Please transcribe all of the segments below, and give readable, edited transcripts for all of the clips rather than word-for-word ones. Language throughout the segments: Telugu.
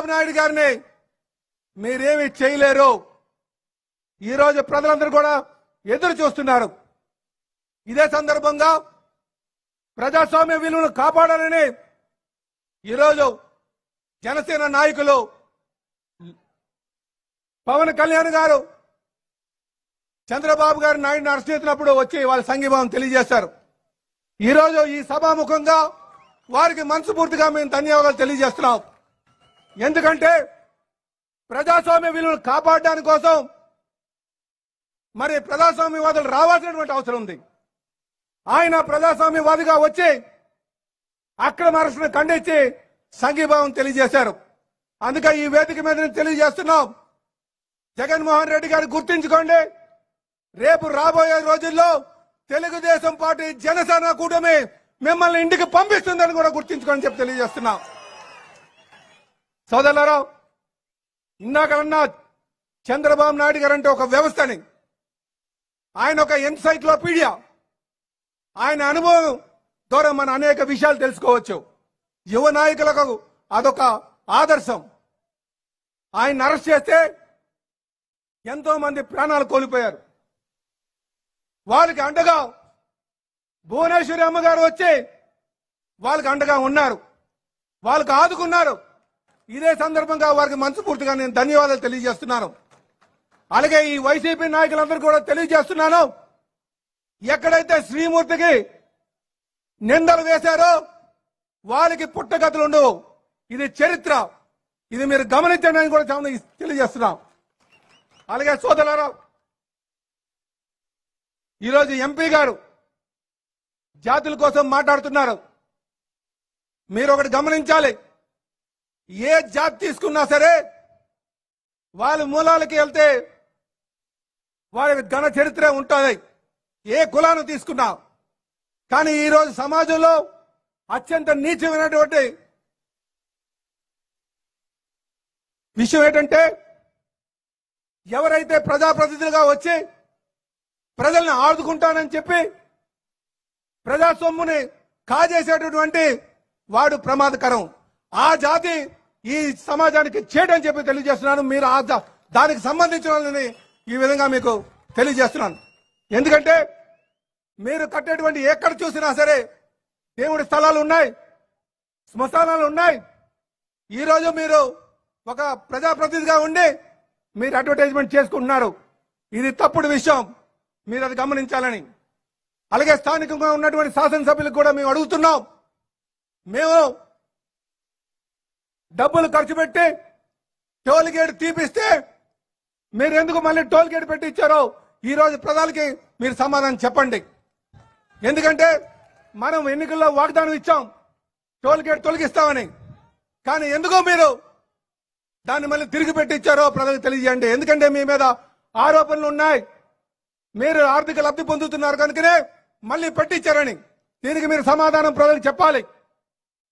చంద్రబాబు నాయుడు గారిని మీరేమీ చేయలేరు. ఈరోజు ప్రజలందరూ కూడా ఎదురు చూస్తున్నారు. ఇదే సందర్భంగా ప్రజాస్వామ్య విలువను కాపాడాలని ఈరోజు జనసేన నాయకులు పవన్ కళ్యాణ్ గారు చంద్రబాబు గారు నాయుడిని అరెస్ట్ చేసినప్పుడు వచ్చి వాళ్ళ సంఘీభావం తెలియజేశారు. ఈరోజు ఈ సభాముఖంగా వారికి మనస్ఫూర్తిగా మేము ధన్యవాదాలు తెలియజేస్తున్నాం. ఎందుకంటే ప్రజాస్వామ్య విలువను కాపాడడానికి కోసం మరి ప్రజాస్వామ్యవాదులు రావాల్సినటువంటి అవసరం ఉంది. ఆయన ప్రజాస్వామ్యవాదిగా వచ్చి అక్రమ అరెస్టును ఖండించి సంఘీభావం తెలియజేశారు. అందుకే ఈ వేదిక మీద తెలియజేస్తున్నాం, జగన్మోహన్ రెడ్డి గారు గుర్తించుకోండి, రేపు రాబోయే రోజుల్లో తెలుగుదేశం పార్టీ జనసేన కూటమి మిమ్మల్ని ఇంటికి పంపిస్తుందని కూడా గుర్తించుకోని చెప్పి తెలియజేస్తున్నాం. సోదరులారా, ఇందాకన్నా చంద్రబాబు నాయుడు గారు అంటే ఒక వ్యవస్థని, ఆయన ఒక ఎన్సైక్లోపీడియా, ఆయన అనుభవం ద్వారా మనం అనేక విషయాలు తెలుసుకోవచ్చు. యువ నాయకులకు అదొక ఆదర్శం. ఆయన అరెస్ట్ చేస్తే ఎంతో మంది ప్రాణాలు కోల్పోయారు. వాళ్ళకి అండగా భువనేశ్వరి అమ్మగారు వచ్చి వాళ్ళకి అండగా ఉన్నారు, వాళ్ళకి ఆదుకున్నారు. ఇదే సందర్భంగా వారికి మనస్ఫూర్తిగా నేను ధన్యవాదాలు తెలియజేస్తున్నాను. అలాగే ఈ వైసీపీ నాయకులందరూ కూడా తెలియజేస్తున్నాను, ఎక్కడైతే శ్రీమూర్తికి నిందలు వేశారో వాళ్ళకి పుట్టగతులు ఉండవు. ఇది చరిత్ర, ఇది మీరు గమనించండి అని కూడా తెలియజేస్తున్నాం. అలాగే సోదరులారా, ఈరోజు ఎంపీ గారు జాతుల కోసం మాట్లాడుతున్నారు. మీరు ఒకటి గమనించాలి, ఏ జాతి తీసుకున్నా సరే వాళ్ళ మూలాలకి వెళ్తే వాళ్ళకి ఘన చరిత్ర ఉంటుంది, ఏ కులాన్ని తీసుకున్నా. కానీ ఈరోజు సమాజంలో అత్యంత నీచమైనటువంటి విషయం ఏంటంటే, ఎవరైతే ప్రజాప్రతినిధులుగా వచ్చి ప్రజల్ని ఆదుకుంటానని చెప్పి ప్రజా సొమ్ముని కాజేసేటటువంటి వాడు ప్రమాదకరం. ఆ జాతి ఈ సమాజానికి చేయడని చెప్పి తెలియజేస్తున్నాను. మీరు దానికి సంబంధించిన వాళ్ళని ఈ విధంగా మీకు తెలియజేస్తున్నాను. ఎందుకంటే మీరు కట్టేటువంటి ఎక్కడ చూసినా సరే దేవుడి స్థలాలు ఉన్నాయి, శ్మశానాలు ఉన్నాయి. ఈరోజు మీరు ఒక ప్రజాప్రతినిధిగా ఉండి మీరు అడ్వర్టైజ్మెంట్ చేసుకుంటున్నారు. ఇది తప్పుడు విషయం, మీరు అది గమనించాలని. అలాగే స్థానికంగా ఉన్నటువంటి శాసనసభ్యులకు కూడా మేము అడుగుతున్నాం, మేము డబ్బులు ఖర్చు పెట్టి టోల్ గేట్ తీపిస్తే మీరు ఎందుకు మళ్ళీ టోల్ గేట్ పెట్టి ఇచ్చారో ఈ రోజు ప్రజలకి మీరు సమాధానం చెప్పండి. ఎందుకంటే మనం ఎన్నికల్లో వాగ్దానం ఇచ్చాం టోల్ గేట్ తొలగిస్తామని, కానీ ఎందుకో మీరు దాన్ని మళ్ళీ తిరిగి పెట్టి ఇచ్చారో ప్రజలకు తెలియజేయండి. ఎందుకంటే మీ మీద ఆరోపణలు ఉన్నాయి, మీరు ఆర్థిక లబ్ధి పొందుతున్నారు కనుకనే మళ్ళీ పెట్టించారని. దీనికి మీరు సమాధానం ప్రజలకు చెప్పాలి.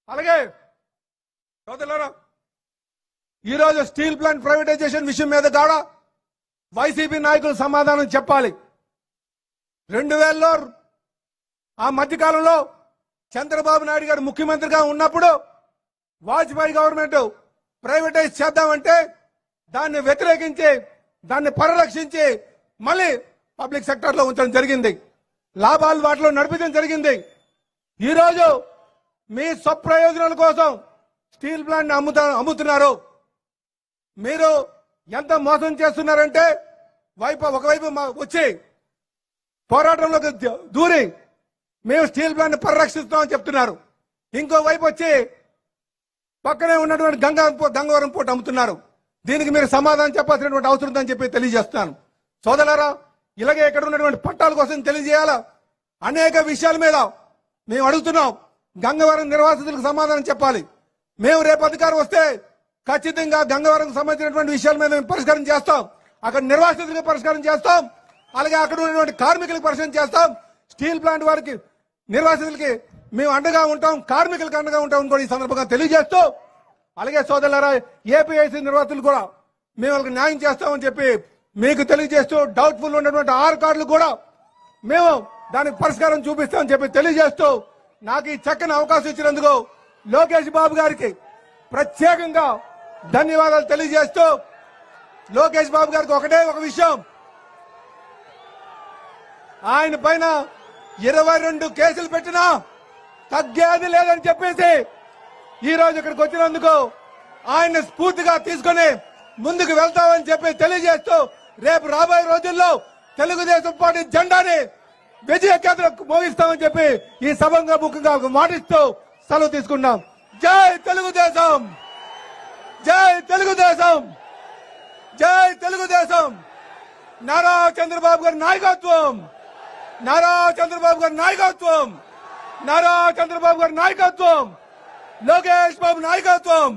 అలాగే సోదరులారా, ఈరోజు స్టీల్ ప్లాంట్ ప్రైవేటైజేషన్ విషయం మీద కూడా వైసీపీ నాయకులు సమాధానం చెప్పాలి. 2000లో ఆ మధ్యకాలంలో చంద్రబాబు నాయుడు గారు ముఖ్యమంత్రిగా ఉన్నప్పుడు వాజ్పేయి గవర్నమెంట్ ప్రైవేటైజ్ చేద్దామంటే దాన్ని వ్యతిరేకించి దాన్ని పరిరక్షించి మళ్ళీ పబ్లిక్ సెక్టర్ లో ఉంచడం జరిగింది, లాభాలు వాటిలో నడిపించడం జరిగింది. ఈరోజు మీ స్వప్రయోజనాల కోసం స్టీల్ ప్లాంట్ అమ్ముతున్నారు. మీరు ఎంత మోసం చేస్తున్నారంటే ఒకవైపు వచ్చి పోరాటంలోకి దూరి మేము స్టీల్ ప్లాంట్ పరిరక్షిస్తామని చెప్తున్నారు, ఇంకోవైపు వచ్చి పక్కనే ఉన్నటువంటి గంగవరం పోర్టు అమ్ముతున్నారు. దీనికి మీరు సమాధానం చెప్పాల్సినటువంటి అవసరం ఉందని చెప్పి తెలియజేస్తున్నాను. సోదరులారా, ఇలాగే ఇక్కడ ఉన్నటువంటి పట్టాల కోసం తెలియజేయాలా, అనేక విషయాల మీద మేము అడుగుతున్నాం. గంగవరం నిర్వాసితులకు సమాధానం చెప్పాలి. మేము రేపు అధికారం వస్తే ఖచ్చితంగా గంగవరం సంబంధించినటువంటి విషయాల మీద మేము పరిష్కారం చేస్తాం. అక్కడ నిర్వాసితులకు పరిష్కారం చేస్తాం, అలాగే అక్కడ ఉన్నటువంటి కార్మికులకు పరిష్కారం చేస్తాం. స్టీల్ ప్లాంట్ వారికి నిర్వాసితులకి మేము అండగా ఉంటాం, కార్మికులకు అండగా ఉంటాం కూడా ఈ సందర్భంగా తెలియజేస్తూ, అలాగే సోదరులారా, ఏపీఐసీ నిర్వాసితులు కూడా మేము వాళ్ళకి న్యాయం చేస్తామని చెప్పి మీకు తెలియజేస్తూ, డౌట్ఫుల్ ఉన్నటువంటి 6 కార్డులు కూడా మేము దానికి పరిష్కారం చూపిస్తామని చెప్పి తెలియజేస్తూ, నాకు ఈ చక్కని అవకాశం ఇచ్చినందుకు లోకేష్ బాబు గారికి ప్రత్యేకంగా ధన్యవాదాలు తెలియజేస్తూ లోకేష్ బాబు గారికి ఒకటే ఒక విషయం, ఆయన పైన 22 కేసులు పెట్టినా తగ్గేది లేదని చెప్పేసి ఈ రోజు ఇక్కడికి వచ్చినందుకు ఆయన స్ఫూర్తిగా తీసుకుని ముందుకు వెళ్తామని చెప్పి తెలియజేస్తూ రేపు రాబోయే రోజుల్లో తెలుగుదేశం పార్టీ జెండాని విజయ కేంద్రం మోగిస్తామని చెప్పి ఈ సభంగా ముఖ్యంగా మాటిస్తూ సెలవు తీసుకున్నాం. జై తెలుగుదేశం, జై తెలుగుదేశం, జై తెలుగుదేశం. నారా చంద్రబాబు గారి నాయకత్వం, నారా చంద్రబాబు గారి నాయకత్వం, నారా చంద్రబాబు గారి నాయకత్వం, లోకేష్ బాబు నాయకత్వం,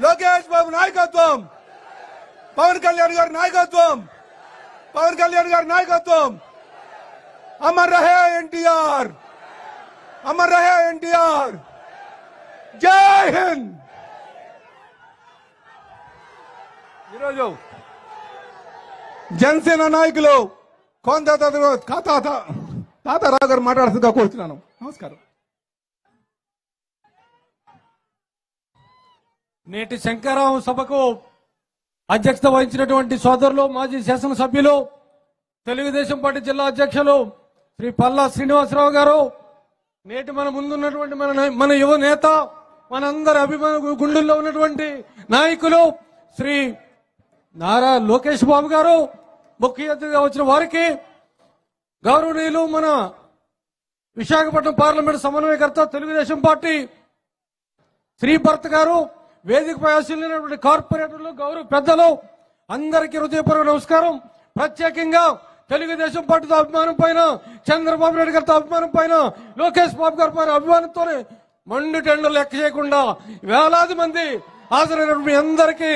లోకేష్ బాబు నాయకత్వం, పవన్ కళ్యాణ్ గారి నాయకత్వం, పవన్ కళ్యాణ్ గారి నాయకత్వం. అమర్ రహే ఎన్టీఆర్, అమర్ రహే ఎన్టీఆర్. జై హింద్. ఈరోజు జనసేన నాయకులు కొంత తాతారావు గారు మాట్లాడుతుందిగా కోరుతున్నాను. నమస్కారం. నేటి శంకరరావు సభకు అధ్యక్షత వహించినటువంటి సోదరులు మాజీ శాసనసభ్యులు తెలుగుదేశం పార్టీ జిల్లా అధ్యక్షులు శ్రీ పల్లా శ్రీనివాసరావు గారు, నేటి మన ముందున్నటువంటి మన యువ నేత, మనందరి అభిమాన గుండెల్లో ఉన్నటువంటి నాయకులు శ్రీ నారా లోకేష్ బాబు గారు, ముఖ్య అతిథిగా వచ్చిన వారికి గౌరవనీయులు మన విశాఖపట్నం పార్లమెంట్ సమన్వయకర్త తెలుగుదేశం పార్టీ శ్రీభర్త గారు, వేదికపై ఆశీర్వదించినటువంటి కార్పొరేటర్లు, గౌరవ పెద్దలు అందరికీ హృదయపూర్వక నమస్కారం. ప్రత్యేకంగా తెలుగుదేశం పార్టీతో అభిమానం పైన, చంద్రబాబు నాయుడు గారితో అభిమానం పైన, లోకేష్ బాబు గారి పైన అభిమానంతోనే మండు టెండలు లెక్క చేయకుండా వేలాది మంది హాజరైన మీ అందరికీ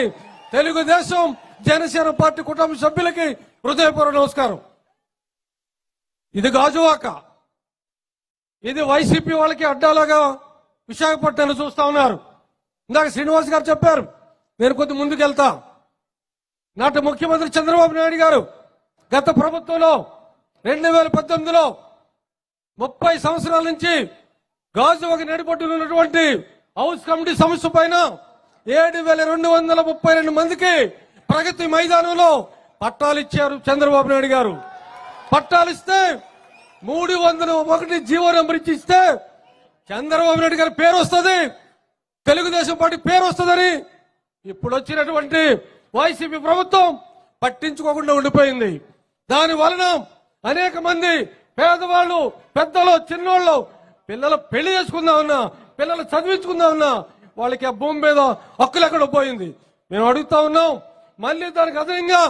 తెలుగుదేశం జనసేన పార్టీ కుటుంబ సభ్యులకి హృదయపూర్వక నమస్కారం. ఇది గాజువాక, ఇది వైసీపీ వాళ్ళకి అడ్డాలాగా విశాఖపట్నాన్ని చూస్తా ఉన్నారు. ఇందాక శ్రీనివాస్ గారు చెప్పారు, నేను కొద్ది ముందుకు వెళ్తా. నాటి ముఖ్యమంత్రి చంద్రబాబు నాయుడు గారు గత ప్రభుత్వంలో 2018లో 30 సంవత్సరాల నుంచి గాజువాక నడిపట్టున ఉన్నటువంటి హౌస్ కమిటీ సమస్య పైన 7,232 మందికి ప్రగతి మైదానంలో పట్టాలు ఇచ్చారు చంద్రబాబు నాయుడు గారు. పట్టాలిస్తే 301 జీవో నెంబర్ ఇస్తే చంద్రబాబు నాయుడు గారి పేరు వస్తుంది, తెలుగుదేశం పార్టీ పేరు వస్తుందని ఇప్పుడు వచ్చినటువంటి వైసీపీ ప్రభుత్వం పట్టించుకోకుండా ఉండిపోయింది. దాని వలన అనేక మంది పేదవాళ్ళు, పెద్దలు, చిన్నోళ్ళు పిల్లలు పెళ్లి చేసుకుందామన్నా, పిల్లలు చదివించుకుందామన్నా వాళ్ళకి ఆ భూమి మీద హక్కులు ఎక్కడ పోయింది. మేము అడుగుతా ఉన్నాం, మళ్ళీ దానికి అదనంగా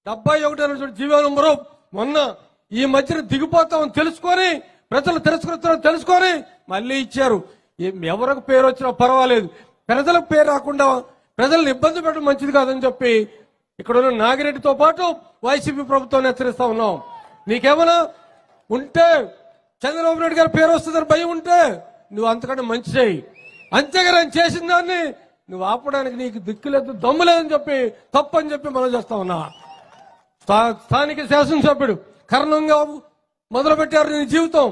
71 జీవో నెంబరు మొన్న ఈ మధ్యన దిగిపోతామని తెలుసుకొని, ప్రజలు తిరస్కరిస్తామని తెలుసుకొని మళ్ళీ ఇచ్చారు. ఎవరికి పేరు వచ్చినా పర్వాలేదు, ప్రజలకు పేరు రాకుండా ప్రజలను ఇబ్బంది పెట్టడం మంచిది కాదని చెప్పి ఇక్కడ ఉన్న నాగిరెడ్డితో పాటు వైసీపీ ప్రభుత్వాన్ని హెచ్చరిస్తా ఉన్నాం. నీకేమైనా ఉంటే చంద్రబాబు నాయుడు గారి పేరు వస్తుందని భయం ఉంటే నువ్వు అంతకంటే మంచి చేయి, అంతేగాని ఆయన చేసిన దాన్ని నువ్వు ఆపడానికి నీకు దిక్కు లేదు, దమ్ము లేదని చెప్పి తప్పని చెప్పి మనం చేస్తా ఉన్నా. స్థానిక శాసనసభ్యుడు కారణంగా మొదలు పెట్టారు నీ జీవితం.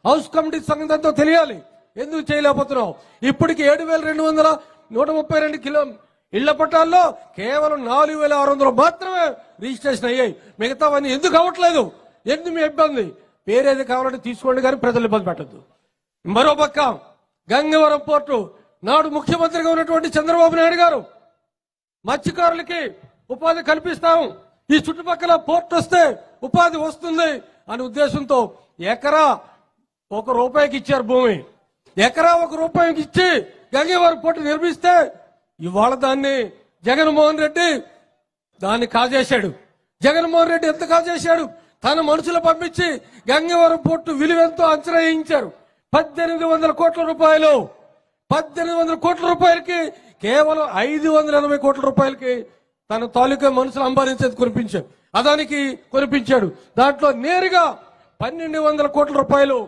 హౌస్ కమిటీ సంగతి అంతా తెలియాలి, ఎందుకు చేయలేకపోతున్నావు? ఇప్పటికి 7,232 ఇళ్ల పట్టాల్లో కేవలం 4,600 మాత్రమే రిజిస్ట్రేషన్ అయ్యాయి. మిగతావన్నీ ఎందుకు అవ్వట్లేదు? ఎందుకు మీ ఇబ్బంది? పేరేది కావాలంటే తీసుకోండి, కానీ ప్రజలు ఇబ్బంది పెట్టద్దు. మరోపక్క గంగవరం పోర్టు నాడు ముఖ్యమంత్రిగా ఉన్నటువంటి చంద్రబాబు నాయుడు గారు మత్స్యకారులకి ఉపాధి కల్పిస్తాం, ఈ చుట్టుపక్కల పోర్టు వస్తే ఉపాధి వస్తుంది అనే ఉద్దేశంతో ఎకరా ₹1 ఇచ్చారు భూమి. ఎకరా ₹1 ఇచ్చి గంగవరం పోర్టు నిర్మిస్తే ఇవాళ దాన్ని జగన్మోహన్ రెడ్డి దాన్ని కాజేశాడు. జగన్మోహన్ రెడ్డి ఎంత కాజేశాడు? తన మనుషులు పంపించి గంగవరం పోర్టు విలువెంతో అంచనా వేయించారు. 1,800 కోట్ల రూపాయలు. 1,800 కోట్ల రూపాయలకి కేవలం 580 కోట్ల రూపాయలకి తన తాలూకా మనుషులు అంబారించేది కొనిపించాడు, అదానికి కొనిపించాడు. దాంట్లో నేరుగా 1,200 కోట్ల రూపాయలు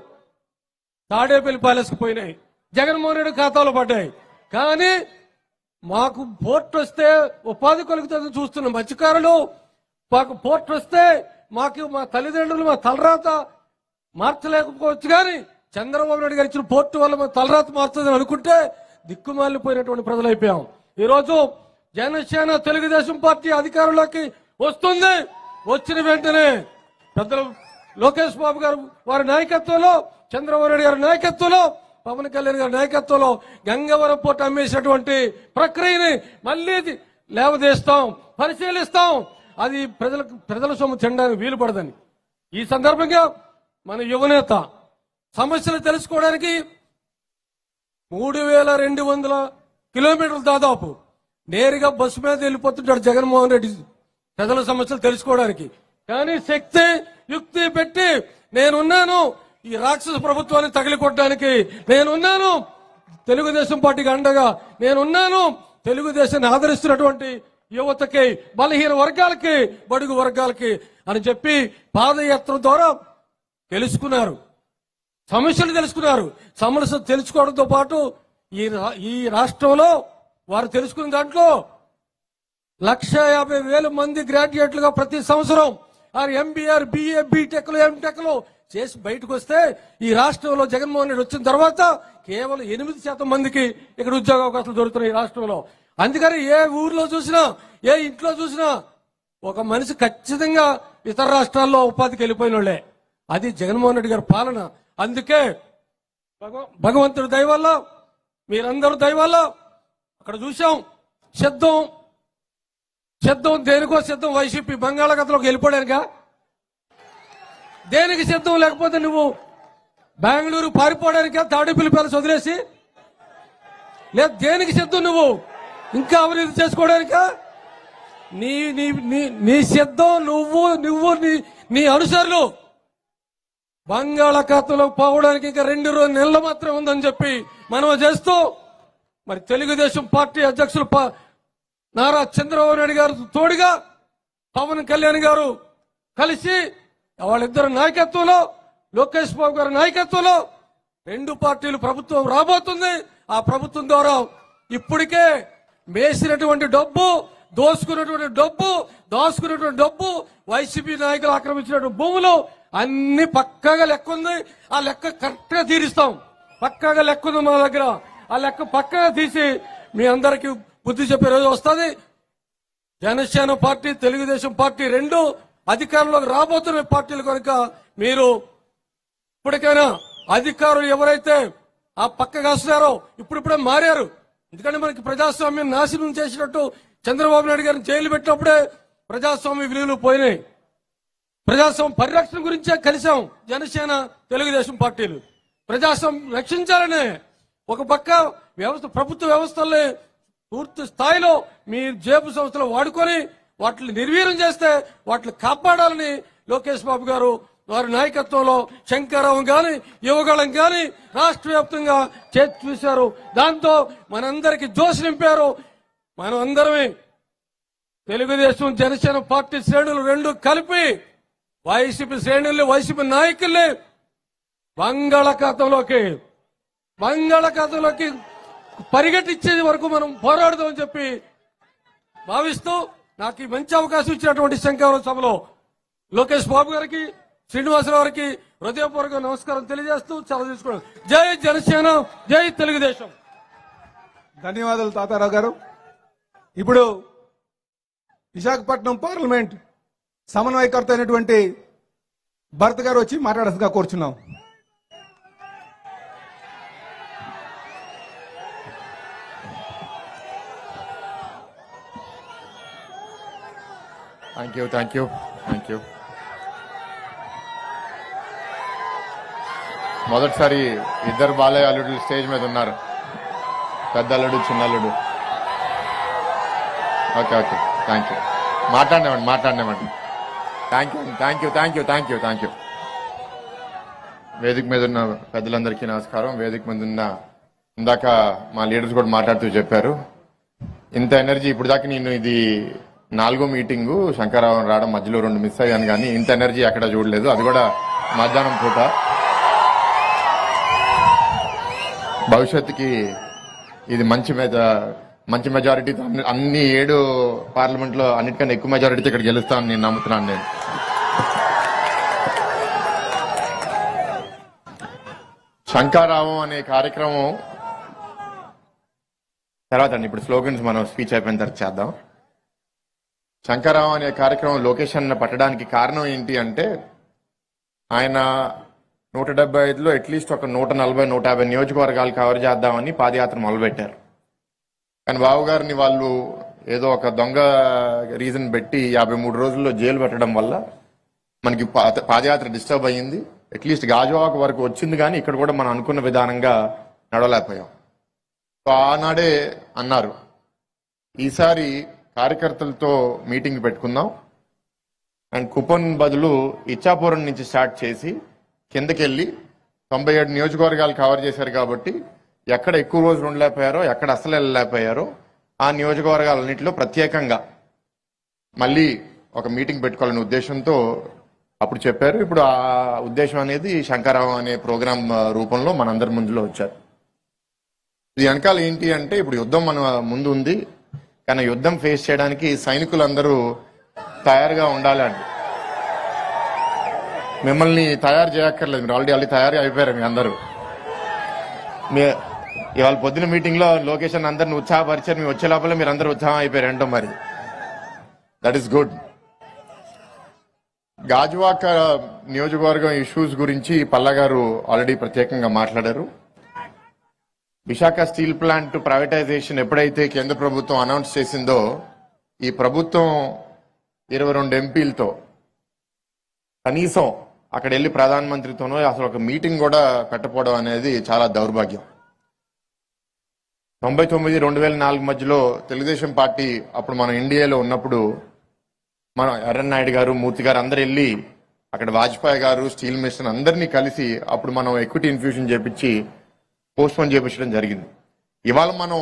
తాడేపల్లి ప్యాలెస్కి పోయినాయి, జగన్మోహన్ రెడ్డి ఖాతాలో పడ్డాయి. కానీ మాకు పోర్టు వస్తే ఉపాధి కలుగుతుందని చూస్తున్న మత్స్యకారులు, మాకు పోర్టు వస్తే మాకు మా తల్లిదండ్రులు మా తలరాత మార్చలేకపోవచ్చు, కానీ చంద్రబాబు నాయుడు గారు ఇచ్చిన పోర్టు వల్ల మా తలరాత మారుతుందని అనుకుంటే దిక్కుమాలిపోయినటువంటి ప్రజలు అయిపోయాం. ఈరోజు జనసేన తెలుగుదేశం పార్టీ అధికారంలోకి వస్తుంది. వచ్చిన వెంటనే పెద్దలు లోకేష్ బాబు గారు వారి నాయకత్వంలో, చంద్రబాబు నాయుడు గారి నాయకత్వంలో, పవన్ కళ్యాణ్ గారి నాయకత్వంలో గంగవరం పోర్టు అమ్మేసినటువంటి ప్రక్రియని మళ్లీ లేవదీస్తాం, పరిశీలిస్తాం. అది ప్రజల సొమ్ము తినడానికి వీలు పడదని ఈ సందర్భంగా మన యువనేత సమస్యలు తెలుసుకోవడానికి 3200 కిలోమీటర్లు దాదాపు నేరుగా బస్సు మీద వెళ్ళిపోతుంటాడు జగన్మోహన్ రెడ్డి ప్రజల సమస్యలు తెలుసుకోవడానికి. కానీ శక్తి యుక్తి పెట్టి నేనున్నాను, ఈ రాక్షస ప్రభుత్వాన్ని తగిలికొట్టడానికి నేనున్నాను, తెలుగుదేశం పార్టీకి అండగా నేనున్నాను, తెలుగుదేశాన్ని ఆదరిస్తున్నటువంటి యువతకి, బలహీన వర్గాలకి, బడుగు వర్గాలకి అని చెప్పి పాదయాత్ర ద్వారా తెలుసుకున్నారు, సమస్యలు తెలుసుకున్నారు. సమస్యలు తెలుసుకోవడంతో పాటు ఈ రాష్ట్రంలో వారు తెలుసుకున్న దాంట్లో 150,000 మంది గ్రాడ్యుయేట్లుగా ప్రతి సంవత్సరం ఎంబీఆర్, బిఏ, బీటెక్లు, ఎంటెక్లు చేసి బయటకు వస్తే ఈ రాష్ట్రంలో జగన్మోహన్ రెడ్డి వచ్చిన తర్వాత కేవలం 8% మందికి ఇక్కడ ఉద్యోగ అవకాశాలు దొరుకుతున్నాయి ఈ రాష్ట్రంలో. అందుకని ఏ ఊర్లో చూసినా, ఏ ఇంట్లో చూసినా ఒక మనిషి ఖచ్చితంగా ఇతర రాష్ట్రాల్లో ఉపాధికి వెళ్ళిపోయిన వాళ్ళే. అది జగన్మోహన్ రెడ్డి గారి పాలన. అందుకే భగవంతుడి దయ వల్ల, మీరందరూ దయ వల్ల అక్కడ చూసాం. సిద్ధం దేనికో సిద్ధం. వైసీపీ బంగాళాఖాతంలోకి వెళ్ళిపోయానుగా, దేనికి సిద్ధం? లేకపోతే నువ్వు బెంగళూరు పారిపోవడానికా? తాడేపల్లి ప్యాలెస్ వదిలేసి లేదు, దేనికి సిద్ధం? నువ్వు ఇంకా అభివృద్ధి చేసుకోవడానికా? నీ సిద్ధం నువ్వు నీ అనుసరులు బంగాళాఖాతంలో పోవడానికి ఇంకా 2 నెలలు మాత్రం ఉందని చెప్పి మనం చేస్తూ, మరి తెలుగుదేశం పార్టీ అధ్యక్షులు నారా చంద్రబాబు నాయుడు గారు తోడుగా పవన్ కళ్యాణ్ గారు కలిసి వాళ్ళిద్దరు నాయకత్వంలో, లోకేష్ బాబు గారి నాయకత్వంలో 2 పార్టీలు ప్రభుత్వం రాబోతుంది. ఆ ప్రభుత్వం ద్వారా ఇప్పటికే వేసినటువంటి డబ్బు, దాచుకున్నటువంటి డబ్బు, వైసీపీ నాయకులు ఆక్రమించినటువంటి భూములు అన్ని పక్కాగా లెక్క ఉంది. ఆ లెక్క కరెక్ట్ గా తీరుస్తాం. పక్కాగా లెక్క ఉంది మా దగ్గర. ఆ లెక్క పక్కాగా తీసి మీ అందరికీ బుద్ధి చెప్పే రోజు వస్తుంది. జనసేన పార్టీ, తెలుగుదేశం పార్టీ 2 అధికారంలోకి రాబోతున్న పార్టీలు కనుక మీరు ఇప్పటికైనా అధికారులు ఎవరైతే ఆ పక్కగా వస్తున్నారో ఇప్పుడిప్పుడే మారారు. ఎందుకంటే మనకి ప్రజాస్వామ్యం నాశనం చేసినట్టు చంద్రబాబు నాయుడు గారిని జైలు పెట్టినప్పుడే ప్రజాస్వామ్య విలువలు పోయినాయి. ప్రజాస్వామ్య పరిరక్షణ గురించే కలిసాం జనసేన తెలుగుదేశం పార్టీలు. ప్రజాస్వామ్యం రక్షించాలనే ఒక పక్క ప్రభుత్వ వ్యవస్థల్ని పూర్తి స్థాయిలో మీ జేబు సంస్థలు వాడుకొని వాటిని నిర్వీర్యం చేస్తే వాటిని కాపాడాలని లోకేష్ బాబు గారు వారి నాయకత్వంలో శంకరరావు గాని, యువగళం గాని రాష్ట్ర వ్యాప్తంగా చూశారు. దాంతో మనందరికి జోష్ నింపారు. మనం అందరమే తెలుగుదేశం జనసేన పార్టీ శ్రేణులు 2 కలిపి వైసీపీ శ్రేణుల్ని, వైసీపీ నాయకుల్ని బంగాళాఖాతంలోకి పరిగెట్టించే వరకు మనం పోరాడదామని చెప్పి భావిస్తూ నాకు ఈ మంచి అవకాశం ఇచ్చినటువంటి శంకరరావు సభలో లోకేష్ బాబు గారికి, శ్రీనివాసరావు గారికి హృదయపూర్వక నమస్కారం తెలియజేస్తూ సెలవు తీసుకున్నాను. జై జనసేన, జై తెలుగుదేశం. ధన్యవాదాలు తాతారావు గారు. ఇప్పుడు విశాఖపట్నం పార్లమెంట్ సమన్వయకర్త అయినటువంటి భరత్ గారు వచ్చి మాట్లాడాల్సిందిగా కోరుచున్నాం. Thank you. మొదటిసారి 2 బాలయ్య అల్లుడు స్టేజ్ మీద ఉన్నారు, పెద్ద అల్లుడు, చిన్న అల్లుడు. Okay, thank you. మాట్లాడినామండి. Thank you. వేదిక మీద ఉన్న పెద్దలందరికీ నమస్కారం. వేదిక మీద ఉన్న ఇందాక మా లీడర్స్ కూడా మాట్లాడుతూ చెప్పారు, ఇంత ఎనర్జీ ఇప్పుడు దాకా నేను ఇది 4వ మీటింగు, శంకరరావు రావడం మధ్యలో 2 మిస్ అయ్యాను, కానీ ఇంత ఎనర్జీ ఎక్కడ చూడలేదు. అది కూడా మధ్యాహ్నం పూట. భవిష్యత్తుకి ఇది మంచి మెజారిటీతో అన్ని 7 పార్లమెంట్లో అన్నిటికన్నా ఎక్కువ మెజారిటీతో ఇక్కడ గెలుస్తానని నేను నమ్ముతున్నాను. నేను శంకరరావు అనే కార్యక్రమం తర్వాత అండి ఇప్పుడు స్లోగన్స్ మనం స్పీచ్ అయిపోయిన తర్వాత చేద్దాం. శంకరరావు అనే కార్యక్రమం లొకేషన్ పట్టడానికి కారణం ఏంటి అంటే ఆయన 175లో అట్లీస్ట్ ఒక 140-150 నియోజకవర్గాలు కవర్ చేద్దామని పాదయాత్ర మొదలుపెట్టారు. కానీ బాబు గారిని వాళ్ళు ఏదో ఒక దొంగ రీజన్ పెట్టి 53 రోజుల్లో జైలు పెట్టడం వల్ల మనకి పాదయాత్ర డిస్టర్బ్ అయ్యింది. అట్లీస్ట్ గాజువాక వరకు వచ్చింది, కానీ ఇక్కడ కూడా మనం అనుకున్న విధానంగా నడవలేకపోయాం. సో ఆనాడే అన్నారు, ఈసారి కార్యకర్తలతో మీటింగ్ పెట్టుకుందాం అండ్ కుప్పం బదులు ఇచ్చాపురం నుంచి స్టార్ట్ చేసి కిందకెళ్ళి 97 నియోజకవర్గాలు కవర్ చేశారు కాబట్టి ఎక్కడ ఎక్కువ రోజులు ఉండలేకపోయారో, ఎక్కడ అసలు వెళ్ళలేకపోయారో ఆ నియోజకవర్గాలన్నింటిలో ప్రత్యేకంగా మళ్ళీ ఒక మీటింగ్ పెట్టుకోవాలనే ఉద్దేశంతో అప్పుడు చెప్పారు. ఇప్పుడు ఆ ఉద్దేశం అనేది శంకరరావు అనే ప్రోగ్రాం రూపంలో మనందరి ముందులో వచ్చారు. ఇది వెనకాల ఏంటి అంటే ఇప్పుడు యుద్ధం మన ముందు ఉంది, కానీ యుద్ధం ఫేస్ చేయడానికి సైనికులందరూ తయారుగా ఉండాలండి. మిమ్మల్ని తయారు చేయక్కర్లేదు, మీరు ఆల్రెడీ తయారు అయిపోయారు. మీ అందరూ ఇవాళ పొద్దున మీటింగ్ లో లొకేషన్ అందరిని ఉత్సాహపరిచారు. మీరు వచ్చే లోపల మీరు అందరూ ఉత్సాహం అయిపోయారు ఏంటో మరి. That is good. గాజువాక నియోజకవర్గం ఇష్యూస్ గురించి పల్లా గారు ఆల్రెడీ ప్రత్యేకంగా మాట్లాడారు. విశాఖ స్టీల్ ప్లాంట్ ప్రైవేటైజేషన్ ఎప్పుడైతే కేంద్ర ప్రభుత్వం అనౌన్స్ చేసిందో ఈ ప్రభుత్వం 22 ఎంపీలతో కనీసం అక్కడ వెళ్ళి ప్రధానమంత్రితోనో అసలు ఒక మీటింగ్ కూడా పెట్టకపోవడం అనేది చాలా దౌర్భాగ్యం. 99-2004 మధ్యలో తెలుగుదేశం పార్టీ అప్పుడు మనం ఎన్డీఏలో ఉన్నప్పుడు మనం ఎర్రన్నాయుడు గారు, మూర్తి గారు అందరు వెళ్ళి అక్కడ వాజ్పేయి గారు, స్టీల్ మినిస్టర్ అందరినీ కలిసి అప్పుడు మనం ఎక్విటీ ఇన్ఫ్యూషన్ చేపించి పోస్ట్పోన్ చేపించడం జరిగింది. ఇవాళ మనం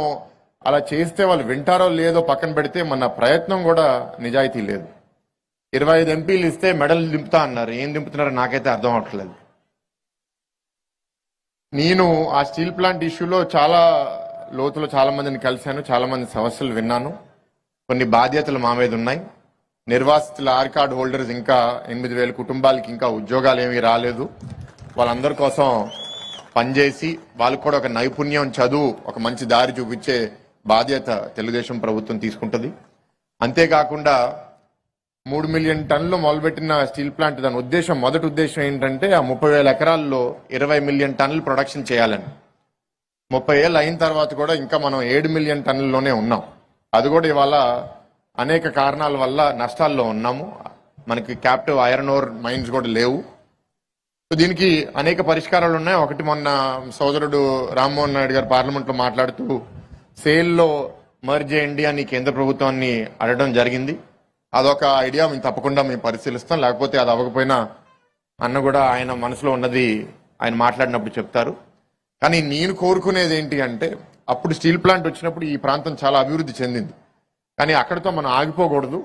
అలా చేస్తే వాళ్ళు వింటారో లేదో పక్కన పెడితే మన ప్రయత్నం కూడా నిజాయితీ లేదు. 25 ఎంపీలు ఇస్తే మెడల్ దింపుతా అన్నారు. ఏం దింపుతున్నారో నాకైతే అర్థం అవట్లేదు. నేను ఆ స్టీల్ ప్లాంట్ ఇష్యూలో చాలా లోతులో చాలా మందిని కలిశాను, చాలా మంది సమస్యలు విన్నాను. కొన్ని బాధ్యతలు మా మీద ఉన్నాయి. నిర్వాసితుల ఆర్ కార్డ్ హోల్డర్స్ ఇంకా 8,000 కుటుంబాలకి ఇంకా ఉద్యోగాలు ఏమీ రాలేదు. వాళ్ళందరి కోసం పనిచేసి వాళ్ళకు కూడా ఒక నైపుణ్యం, చదువు, ఒక మంచి దారి చూపించే బాధ్యత తెలుగుదేశం ప్రభుత్వం తీసుకుంటుంది. అంతేకాకుండా 3 మిలియన్ టన్నులు మొదలుపెట్టిన స్టీల్ ప్లాంట్ దాని ఉద్దేశం, మొదటి ఉద్దేశం ఏంటంటే ఆ 30,000 ఎకరాల్లో 20 మిలియన్ టన్నులు ప్రొడక్షన్ చేయాలని. 30 ఏళ్ళు అయిన తర్వాత కూడా ఇంకా మనం 7 మిలియన్ టన్నుల్లోనే ఉన్నాం. అది కూడా ఇవాళ అనేక కారణాల వల్ల నష్టాల్లో ఉన్నాము. మనకి క్యాప్టివ్ ఐరన్ ఓర్ మైన్స్ కూడా లేవు. దీనికి అనేక పరిష్కారాలు ఉన్నాయి. ఒకటి, మొన్న సోదరుడు రామ్మోహన్ నాయుడు గారు పార్లమెంట్ లో మాట్లాడుతూ సేల్లో మర్జ్ చేయండి అని కేంద్ర ప్రభుత్వాన్ని అడగడం జరిగింది. అదొక ఐడియా తప్పకుండా మేము పరిశీలిస్తాం. లేకపోతే అది అవ్వకపోయినా అన్న కూడా ఆయన మనసులో ఉన్నది ఆయన మాట్లాడినప్పుడు చెప్తారు. కానీ నేను కోరుకునేది ఏంటి అంటే అప్పుడు స్టీల్ ప్లాంట్ వచ్చినప్పుడు ఈ ప్రాంతం చాలా అభివృద్ధి చెందింది. కానీ అక్కడితో మనం ఆగిపోకూడదు.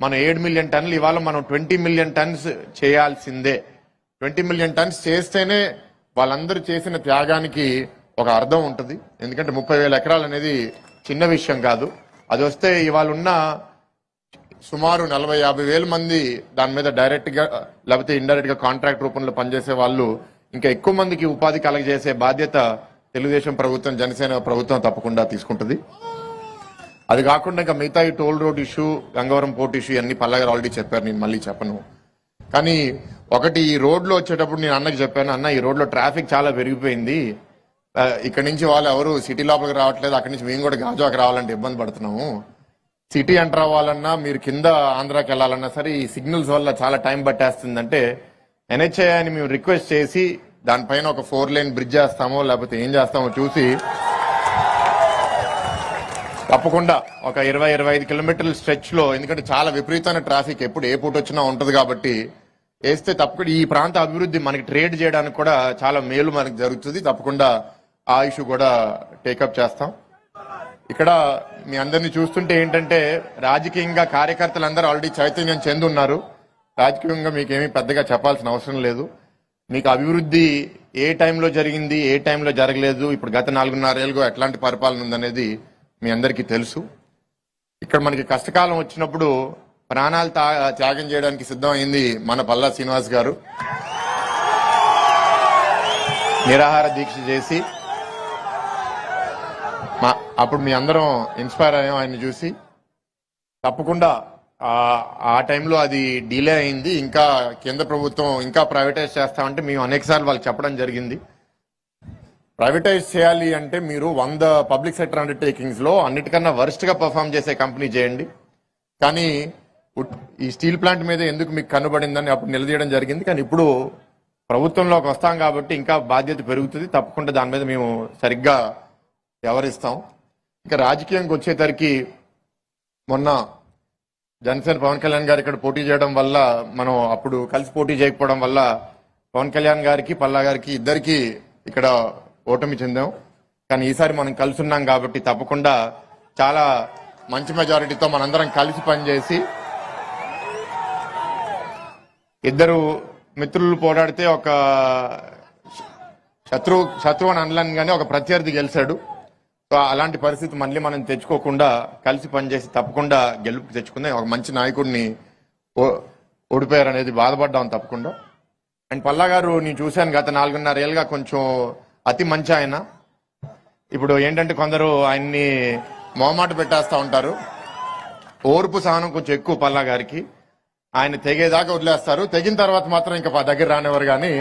మనం 7 మిలియన్ టన్నులు ఇవాళ మనం 20 మిలియన్ టన్స్ చేయాల్సిందే. 20 మిలియన్ టన్స్ చేస్తేనే వాళ్ళందరూ చేసిన త్యాగానికి ఒక అర్థం ఉంటుంది. ఎందుకంటే 30,000 ఎకరాలు అనేది చిన్న విషయం కాదు. అది వస్తే ఇవాళ ఉన్న సుమారు 40-50 వేల మంది దాని మీద డైరెక్ట్ గా లేకపోతే ఇండైరెక్ట్ గా కాంట్రాక్ట్ రూపంలో పనిచేసే వాళ్ళు ఇంకా ఎక్కువ మందికి ఉపాధి కలగజేసే బాధ్యత తెలుగుదేశం ప్రభుత్వం, జనసేన ప్రభుత్వం తప్పకుండా తీసుకుంటుంది. అది కాకుండా ఇంకా మిగతా ఈ toll road issue, Gangavaram port issue అన్ని పల్లగారు ఆల్రెడీ చెప్పారు, నేను మళ్ళీ చెప్పను. కానీ ఒకటి, ఈ రోడ్లో వచ్చేటప్పుడు నేను అన్నకి చెప్పాను, అన్న ఈ రోడ్లో ట్రాఫిక్ చాలా పెరిగిపోయింది, ఇక్కడ నుంచి వాళ్ళు ఎవరు సిటీ లోపలికి రావట్లేదు, అక్కడి నుంచి మేము కూడా గాజువాక రావాలంటే ఇబ్బంది పడుతున్నాము. సిటీ ఎంటర్ అవ్వాలన్నా మీరు కింద ఆంధ్రాకి వెళ్ళాలన్నా సరే ఈ సిగ్నల్స్ వల్ల చాలా టైం పట్టేస్తుందంటే ఎన్హెచ్ఐ అని మేము రిక్వెస్ట్ చేసి దానిపైన ఒక 4 లేన్ బ్రిడ్జ్ చేస్తామో లేకపోతే ఏం చేస్తామో చూసి తప్పకుండా ఒక 20-25 కిలోమీటర్ల స్ట్రెచ్ లో, ఎందుకంటే చాలా విపరీతమైన ట్రాఫిక్ ఎప్పుడు ఏ పూట వచ్చినా ఉంటది కాబట్టి వేస్తే తప్పకుండా ఈ ప్రాంత అభివృద్ధి మనకి ట్రేడ్ చేయడానికి కూడా చాలా మేలు మనకి జరుగుతుంది. తప్పకుండా ఆ ఇష్యూ కూడా టేకప్ చేస్తాం. ఇక్కడ మీ అందరినీ చూస్తుంటే ఏంటంటే రాజకీయంగా కార్యకర్తలందరూ ఆల్రెడీ చైతన్యం చెంది ఉన్నారు. రాజకీయంగా మీకేమీ పెద్దగా చెప్పాల్సిన అవసరం లేదు. మీకు అభివృద్ధి ఏ టైంలో జరిగింది, ఏ టైంలో జరగలేదు, ఇప్పుడు గత 4.5 ఏళ్ళుగా ఎట్లాంటి పరిపాలన ఉందనేది మీ అందరికీ తెలుసు. ఇక్కడ మనకి కష్టకాలం వచ్చినప్పుడు ప్రాణాలు త్యాగం చేయడానికి సిద్ధమైంది మన పల్లా శ్రీనివాస్ గారు. నిరాహార దీక్ష చేసి అప్పుడు మీ అందరం ఇన్స్పైర్ అయ్యాం ఆయన్ని చూసి. తప్పకుండా ఆ టైంలో అది డిలే అయింది. ఇంకా కేంద్ర ప్రభుత్వం ఇంకా ప్రైవేటైజ్ చేస్తామంటే మేము అనేకసార్లు వాళ్ళకి చెప్పడం జరిగింది. ప్రైవేటైజ్ చేయాలి అంటే మీరు 100 పబ్లిక్ సెక్టర్ అండర్టేకింగ్స్ లో అన్నిటికన్నా వరస్ట్ గా పర్ఫామ్ చేసే కంపెనీ చేయండి. కానీ ఈ స్టీల్ ప్లాంట్ మీద ఎందుకు మీకు కనుబడిందని అప్పుడు నిలదీయడం జరిగింది. కానీ ఇప్పుడు ప్రభుత్వంలోకి వస్తాం కాబట్టి ఇంకా బాధ్యత పెరుగుతుంది. తప్పకుండా దాని మీద మేము సరిగ్గా వ్యవహరిస్తాం. ఇంకా రాజకీయంకి వచ్చేసరికి మొన్న జనసేన పవన్ కళ్యాణ్ గారు ఇక్కడ పోటీ చేయడం వల్ల మనం అప్పుడు కలిసి పోటీ చేయకపోవడం వల్ల పవన్ కళ్యాణ్ గారికి పల్లా గారికి ఇద్దరికి ఇక్కడ ఓటమి చెందాం. కానీ ఈసారి మనం కలిసి ఉన్నాం కాబట్టి తప్పకుండా చాలా మంచి మెజారిటీతో మనందరం కలిసి పనిచేసి ఇద్దరు మిత్రులు పోరాడితే ఒక శత్రువు అని అనలేను కానీ ఒక ప్రత్యర్థి గెలిచాడు. సో అలాంటి పరిస్థితి మళ్ళీ మనం తెచ్చుకోకుండా కలిసి పనిచేసి తప్పకుండా గెలుపుకి తెచ్చుకుందాం. ఒక మంచి నాయకుడిని ఓడిపోయారు అనేది బాధపడ్డాం తప్పకుండా. అండ్ పల్లా గారు నేను చూశాను గత 4.5 ఏళ్ళుగా కొంచెం అతి మంచి ఆయన. ఇప్పుడు ఏంటంటే కొందరు ఆయన్ని మొహమాట పెట్టేస్తా ఉంటారు. ఓర్పు సహనం కొంచెం ఎక్కువ పల్లా గారికి. ఆయన తెగేదాకా వదిలేస్తారు, తెగిన తర్వాత మాత్రం ఇంకా దగ్గర రానివ్వరు. కానీ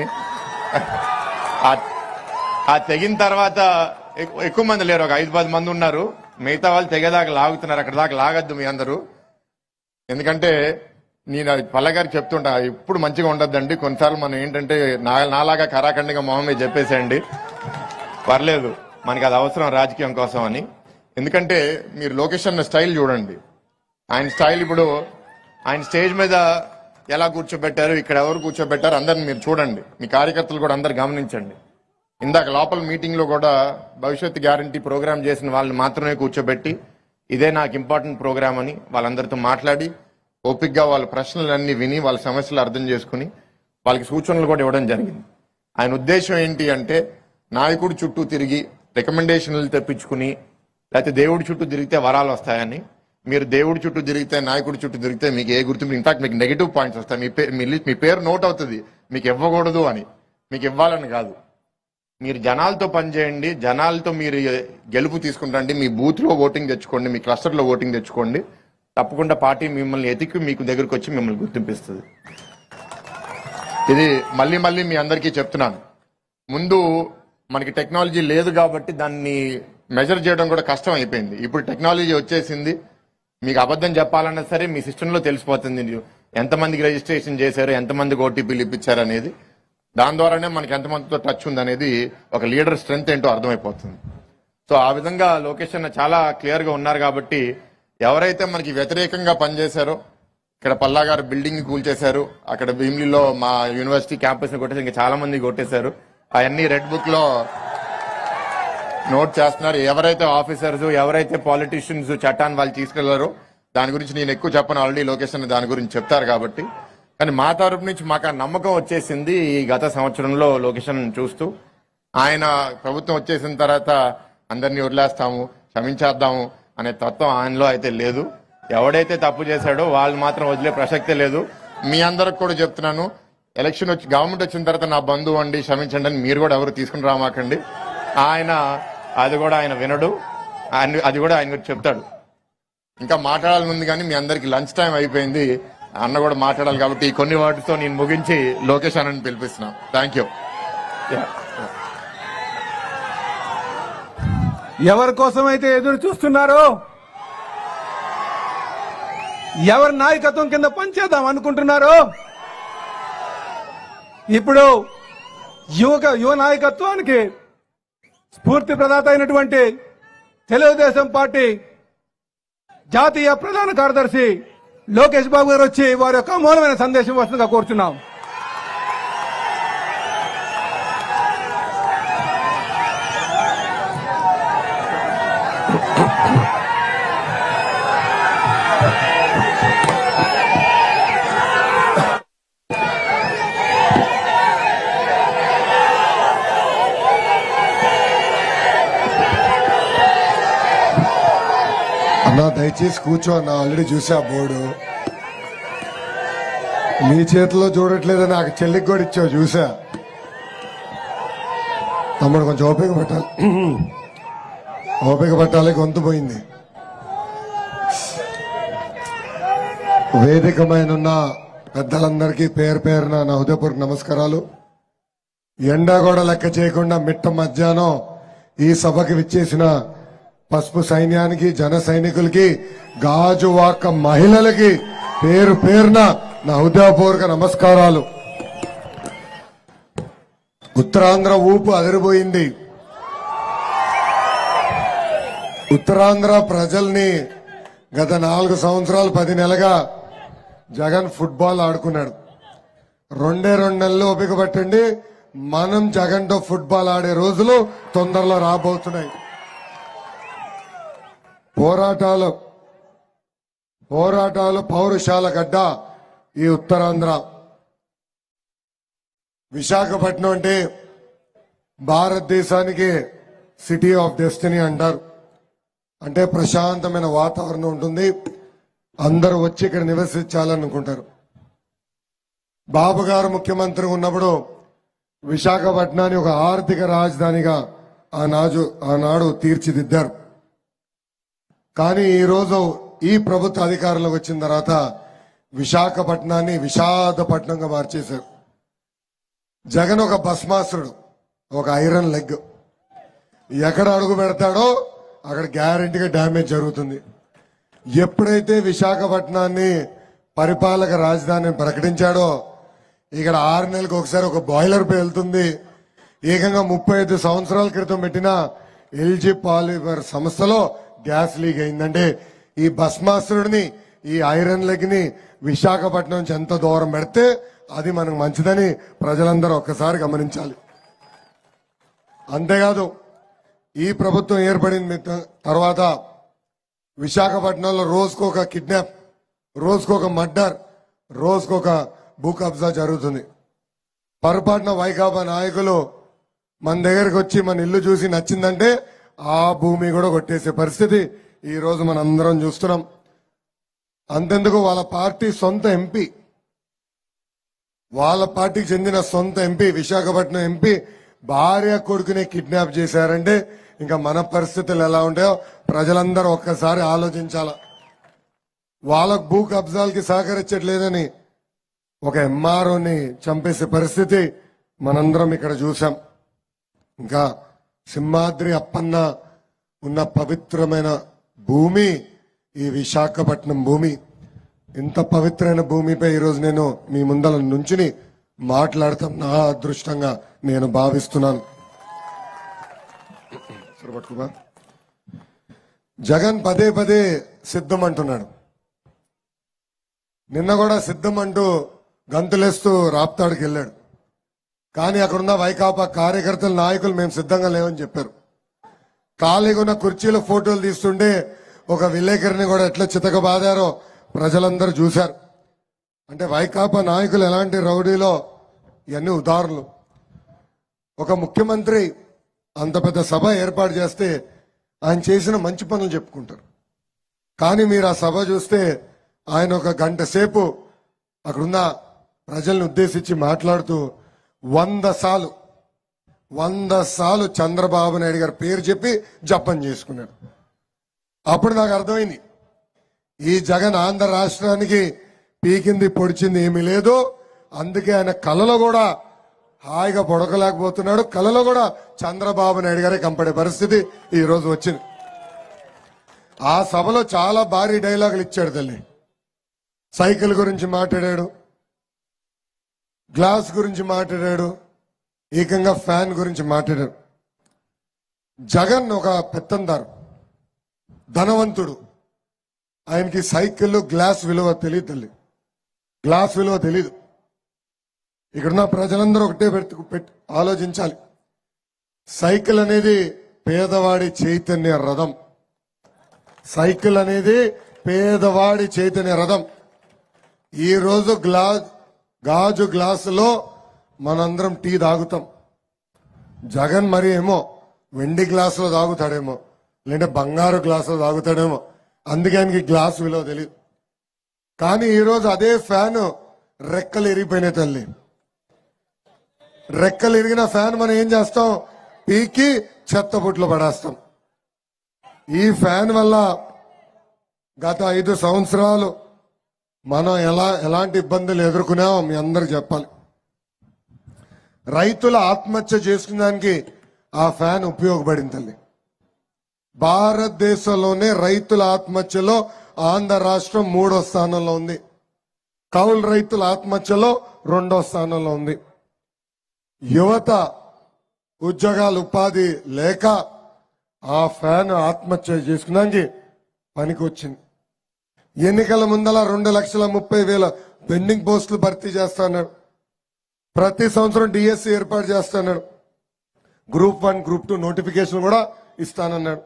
ఆ తెగిన తర్వాత ఎక్కువ మంది లేరు, ఒక 5-10 మంది ఉన్నారు. మిగతా వాళ్ళు తెగేదాకా లాగుతున్నారు. అక్కడ దాకా లాగద్దు మీ అందరూ. ఎందుకంటే నేను పల్లా గారికి చెప్తుంటా, ఇప్పుడు మంచిగా ఉండద్దండి. కొన్నిసార్లు మనం ఏంటంటే నాలాగా కరాఖండిగా మొహమే చెప్పేసేయండి, పర్లేదు, మనకి అది అవసరం రాజకీయం కోసం అని. ఎందుకంటే మీరు లోకేష్ అన్న స్టైల్ చూడండి. ఆయన స్టైల్ ఇప్పుడు ఆయన స్టేజ్ మీద ఎలా కూర్చోబెట్టారు, ఇక్కడ ఎవరు కూర్చోబెట్టారు అందరిని మీరు చూడండి. మీ కార్యకర్తలు కూడా అందరు గమనించండి. ఇందాక లోపల మీటింగ్ లో కూడా భవిష్యత్ గ్యారంటీ ప్రోగ్రామ్ చేసిన వాళ్ళని మాత్రమే కూర్చోబెట్టి ఇదే నాకు ఇంపార్టెంట్ ప్రోగ్రామ్ అని వాళ్ళందరితో మాట్లాడి ఓపిక్గా వాళ్ళ ప్రశ్నలన్నీ విని వాళ్ళ సమస్యలు అర్థం చేసుకుని వాళ్ళకి సూచనలు కూడా ఇవ్వడం జరిగింది. ఆయన ఉద్దేశం ఏంటి అంటే నాయకుడి చుట్టూ తిరిగి రికమెండేషన్లు తెప్పించుకుని లేకపోతే దేవుడి చుట్టూ తిరిగితే వరాలు వస్తాయని. మీరు దేవుడి చుట్టూ తిరిగితే నాయకుడి చుట్టూ తిరిగితే మీకు ఏ గుర్తింపు, ఇన్ఫాక్ట్ మీకు నెగిటివ్ పాయింట్స్ వస్తాయి. మీ పేరు నోట్ అవుతుంది, మీకు ఇవ్వకూడదు అని. మీకు ఇవ్వాలని కాదు, మీరు జనాలతో పనిచేయండి, జనాలతో మీరు గెలుపు తీసుకుంటండి. మీ బూత్ లో ఓటింగ్ తెచ్చుకోండి, మీ క్లస్టర్ లో ఓటింగ్ తెచ్చుకోండి. తప్పకుండా పార్టీ మిమ్మల్ని ఎతికి మీకు దగ్గరకు వచ్చి మిమ్మల్ని గుర్తింపిస్తుంది. ఇది మళ్ళీ మళ్ళీ మీ అందరికీ చెప్తున్నాను. ముందు మనకి టెక్నాలజీ లేదు కాబట్టి దాన్ని మెజర్ చేయడం కూడా కష్టం అయిపోయింది. ఇప్పుడు టెక్నాలజీ వచ్చేసింది. మీకు అబద్ధం చెప్పాలన్నా సరే మీ సిస్టంలో తెలిసిపోతుంది ఎంతమందికి రిజిస్ట్రేషన్ చేశారు, ఎంతమందికి ఓటీపీలు ఇప్పించారు అనేది. దాని ద్వారానే మనకి ఎంతమందితో టచ్ ఉంది అనేది ఒక లీడర్ స్ట్రెంగ్త్ ఏంటో అర్థమైపోతుంది. సో ఆ విధంగా లోకేష్ అన్న చాలా క్లియర్ గా ఉన్నారు కాబట్టి ఎవరైతే మనకి వ్యతిరేకంగా పనిచేశారో, ఇక్కడ పల్లా గారు బిల్డింగ్ కూల్చేశారు, అక్కడ భీమిలిలో మా యూనివర్సిటీ క్యాంపస్ ని కొట్టేసి ఇంకా చాలా మంది కొట్టేశారు. అవన్నీ రెడ్ బుక్ లో నోట్ చేస్తున్నారు. ఎవరైతే ఆఫీసర్స్, ఎవరైతే పాలిటీషియన్స్ చట్టాన్ని వాళ్ళు తీసుకెళ్లారో దాని గురించి నేను ఎక్కువ చెప్పను, ఆల్రెడీ లోకేష్ అన్న దాని గురించి చెప్తారు కాబట్టి. కానీ మా తరపు నుంచి మాకు ఆ నమ్మకం వచ్చేసింది ఈ గత సంవత్సరంలో లోకేష్ అన్నని చూస్తూ. ఆయన ప్రభుత్వం వచ్చేసిన తర్వాత అందరినీ వదిలేస్తాము, క్షమించేద్దాము అనే తత్వం ఆయనలో అయితే లేదు. ఎవడైతే తప్పు చేశాడో వాళ్ళు మాత్రం వదిలే ప్రసక్తే లేదు. మీ అందరికి కూడా చెప్తున్నాను, ఎలక్షన్ వచ్చి గవర్నమెంట్ వచ్చిన తర్వాత నా బంధువు అండి క్షమించండి అని మీరు కూడా ఎవరు తీసుకుని రామాకండి. అది కూడా ఆయన వినడు, అది కూడా ఆయన చెప్తాడు. ఇంకా మాట్లాడాలని ఉంది కానీ మీ అందరికి లంచ్ టైం అయిపోయింది, అన్న కూడా మాట్లాడాలి కాబట్టి ఈ కొన్ని వాటితో నేను ముగించి లోకేష్ అన్నని పిలిపిస్తున్నాను. Thank you. ఎవరి కోసమైతే ఎదురు చూస్తున్నారో, ఎవరి నాయకత్వం కింద పనిచేద్దాం అనుకుంటున్నారో, ఇప్పుడు యువ నాయకత్వానికి స్ఫూర్తి ప్రదాత అయినటువంటి తెలుగుదేశం పార్టీ జాతీయ ప్రధాన కార్యదర్శి లోకేష్ బాబు గారు వచ్చి వారి యొక్క అమూలమైన సందేశం వస్తుందిగా కోరుచున్నాం. అన్నా దయచేసి కూర్చో అన్న, ఆల్రెడీ చూసా బోర్డు. మీ చేతిలో చూడట్లేదు, నాకు చెల్లికి కూడా ఇచ్చావు చూసా. తమ్ముడు కొంచెం ఓపిక పెట్టాలి. ఓపిక పట్టాలి, గొంతు పోయింది. వేదికమైన పెద్దలందరికీ పేరు పేరున నా హృదయపూర్వక నమస్కారాలు. ఎండా కూడా లెక్క చేయకుండా మిట్ట మధ్యాహ్నం ఈ సభకి విచ్చేసిన పసుపు సైన్యానికి, జన సైనికులకి, గాజువాక మహిళలకి పేరు పేరున నా హృదయపూర్వక నమస్కారాలు. ఉత్తరాంధ్ర ఊపు అదిరిపోయింది. ఉత్తరాంధ్ర ప్రజల్ని గత 4 సంవత్సరాలు 10 నెలలుగా జగన్ ఫుట్బాల్ ఆడుకున్నాడు. 2 నెలలు ఓపిక పట్టండి, మనం జగన్ తో ఫుట్బాల్ ఆడే రోజులు తొందరలో రాబోతున్నాయి. పోరాటాలు పౌరుషాల గడ్డ ఈ ఉత్తరాంధ్ర. విశాఖపట్నం అంటే భారతదేశానికి సిటీ ఆఫ్ డెస్టినీ అంటారు. అంటే ప్రశాంతమైన వాతావరణం ఉంటుంది, అందరూ వచ్చి ఇక్కడ నివసించాలనుకుంటారు. బాబు గారు ముఖ్యమంత్రి ఉన్నప్పుడు విశాఖపట్నాన్ని ఒక ఆర్థిక రాజధానిగా ఆనాడు తీర్చిదిద్దారు. కానీ ఈరోజు ఈ ప్రభుత్వ అధికారంలోకి వచ్చిన తర్వాత విశాఖపట్నాన్ని విషాదపట్నంగా మార్చేశారు. జగన్ ఒక భస్మాసురుడు, ఒక ఐరన్ లెగ్. ఎక్కడ అడుగు పెడతాడో అక్కడ గ్యారెంటీగా డ్యామేజ్ జరుగుతుంది. ఎప్పుడైతే విశాఖపట్నాన్ని పరిపాలక రాజధానిని ప్రకటించాడో ఇక్కడ 6 నెలలకు ఒకసారి ఒక బాయిలర్ పేలుతుంది. ఏకంగా 35 సంవత్సరాల క్రితం పెట్టిన ఎల్జీ పాలిమర్ సంస్థలో గ్యాస్ లీక్ అయిందంటే ఈ భస్మాసురుడిని, ఈ ఐరన్ లెగ్ ని విశాఖపట్నం నుంచి ఎంత దూరం పెడితే అది మనకు మంచిదని ప్రజలందరూ ఒక్కసారి గమనించాలి. అంతేకాదు, ఈ ప్రభుత్వం ఏర్పడిన తర్వాత విశాఖపట్నంలో రోజుకొక కిడ్నాప్, రోజుకొక మర్డర్, రోజుకొక భూ కబ్జా జరుగుతుంది. పొరపాటున వైకాపా నాయకులు మన దగ్గరకు వచ్చి మన ఇల్లు చూసి నచ్చిందంటే ఆ భూమి కూడా కొట్టేసే పరిస్థితి ఈ రోజు మనం అందరం చూస్తున్నాం. అంతెందుకు, వాళ్ళ పార్టీ సొంత ఎంపీ, వాళ్ళ పార్టీకి చెందిన సొంత ఎంపీ, విశాఖపట్నం ఎంపీ భార్య కొడుకునే కిడ్నాప్ చేశారంటే ఇంకా మన పరిస్థితులు ఎలా ఉంటాయో ప్రజలందరూ ఒక్కసారి ఆలోచించాల. వాళ్ళకు భూ కబ్జాలకి సహకరించట్లేదని ఒక ఎంఆర్ఓని చంపేసే పరిస్థితి మనందరం ఇక్కడ చూసాం. ఇంకా సింహాద్రి అప్పన్న ఉన్న పవిత్రమైన భూమి ఈ విశాఖపట్నం భూమి. ఇంత పవిత్రమైన భూమిపై ఈరోజు నేను మీ ముందల నుంచుని మాట్లాడతాం నా అదృష్టంగా నేను భావిస్తున్నాను. జగన్ పదే సిద్ధం అంటున్నాడు. నిన్న కూడా సిద్ధం అంటూ గంతులేస్తూ రాప్తాడుకి వెళ్ళాడు. కానీ అక్కడున్న వైకాపా కార్యకర్తల నాయకులు మేము సిద్ధంగా లేవని చెప్పారు. ఖాళీగా ఉన్న కుర్చీలో ఫోటోలు తీస్తుంటే ఒక విలేకరిని కూడా ఎట్లా చితకబాదారో ప్రజలందరూ చూశారు. అంటే వైకాపా నాయకులు ఎలాంటి రౌడీలో ఇవన్నీ ఉదాహరణలు. ఒక ముఖ్యమంత్రి అంత పెద్ద సభ ఏర్పాటు చేస్తే ఆయన చేసిన మంచి పనులు చెప్పుకుంటారు. కానీ మీరు ఆ సభ చూస్తే ఆయన ఒక గంట సేపు అక్కడున్న ప్రజల్ని ఉద్దేశించి మాట్లాడుతూ 100 సార్లు చంద్రబాబు నాయుడు గారి పేరు చెప్పి జపం చేసుకున్నాడు. అప్పుడు నాకు అర్థమైంది, ఈ జగన్ ఆంధ్ర రాష్ట్రానికి పీకింది పొడిచింది ఏమీ లేదు. అందుకే ఆయన కళలో కూడా హాయిగా పొడకలేకపోతున్నాడు. కళలో కూడా చంద్రబాబు నాయుడు గారే కంపడే పరిస్థితి ఈ రోజు వచ్చింది. ఆ సభలో చాలా భారీ డైలాగులు ఇచ్చాడు తల్లి. సైకిల్ గురించి మాట్లాడాడు, గ్లాస్ గురించి మాట్లాడాడు, ఏకంగా ఫ్యాన్ గురించి మాట్లాడాడు. జగన్ ఒక పెత్తందారు, ధనవంతుడు. ఆయనకి సైకిల్, గ్లాస్ విలువ తెలియదు తల్లి, గ్లాస్ విలువ తెలీదు. ఇక్కడున్న ప్రజలందరూ ఒకటే ఆలోచించాలి. సైకిల్ అనేది పేదవాడి చైతన్య రథం. సైకిల్ అనేది పేదవాడి చైతన్య రథం. ఈ రోజు గాజు గ్లాసులో మనందరం టీ తాగుతాం. జగన్ మరి ఏమో వెండి గ్లాసులో తాగుతాడేమో, లేదంటే బంగారు గ్లాసులో తాగుతాడేమో. అందుకే ఆయనకి గ్లాస్ విలువ తెలియదు. కానీ ఈరోజు అదే ఫ్యాన్ రెక్కలు ఇరిగిపోయినాయి తల్లి. రెక్కలు ఇరిగిన ఫ్యాన్ మనం ఏం చేస్తాం? పీకి చెత్త బుట్లో పడేస్తాం. ఈ ఫ్యాన్ వల్ల గత 5 సంవత్సరాలు మనం ఎలాంటి ఇబ్బందులు ఎదుర్కొన్నామో మీ అందరికి చెప్పాలి. రైతుల ఆత్మహత్య చేసుకునేదానికి ఆ ఫ్యాన్ ఉపయోగపడింది తల్లి. భారతదేశంలోనే రైతుల ఆత్మహత్యలో ఆంధ్ర రాష్ట్రం 3వ స్థానంలో ఉంది. కౌలు రైతుల ఆత్మహత్యలో 2వ స్థానంలో ఉంది. యువత ఉద్యోగాలు ఉపాధి లేక ఆ ఫ్యాన్ ఆత్మహత్య చేసుకున్నానికి పనికి వచ్చింది. ఎన్నికల ముందల 2,30,000 పెండింగ్ పోస్టులు భర్తీ చేస్తాడు. ప్రతి సంవత్సరం డిఎస్సి ఏర్పాటు చేస్తాడు. గ్రూప్ 1 గ్రూప్ 2 నోటిఫికేషన్ కూడా ఇస్తానన్నాడు.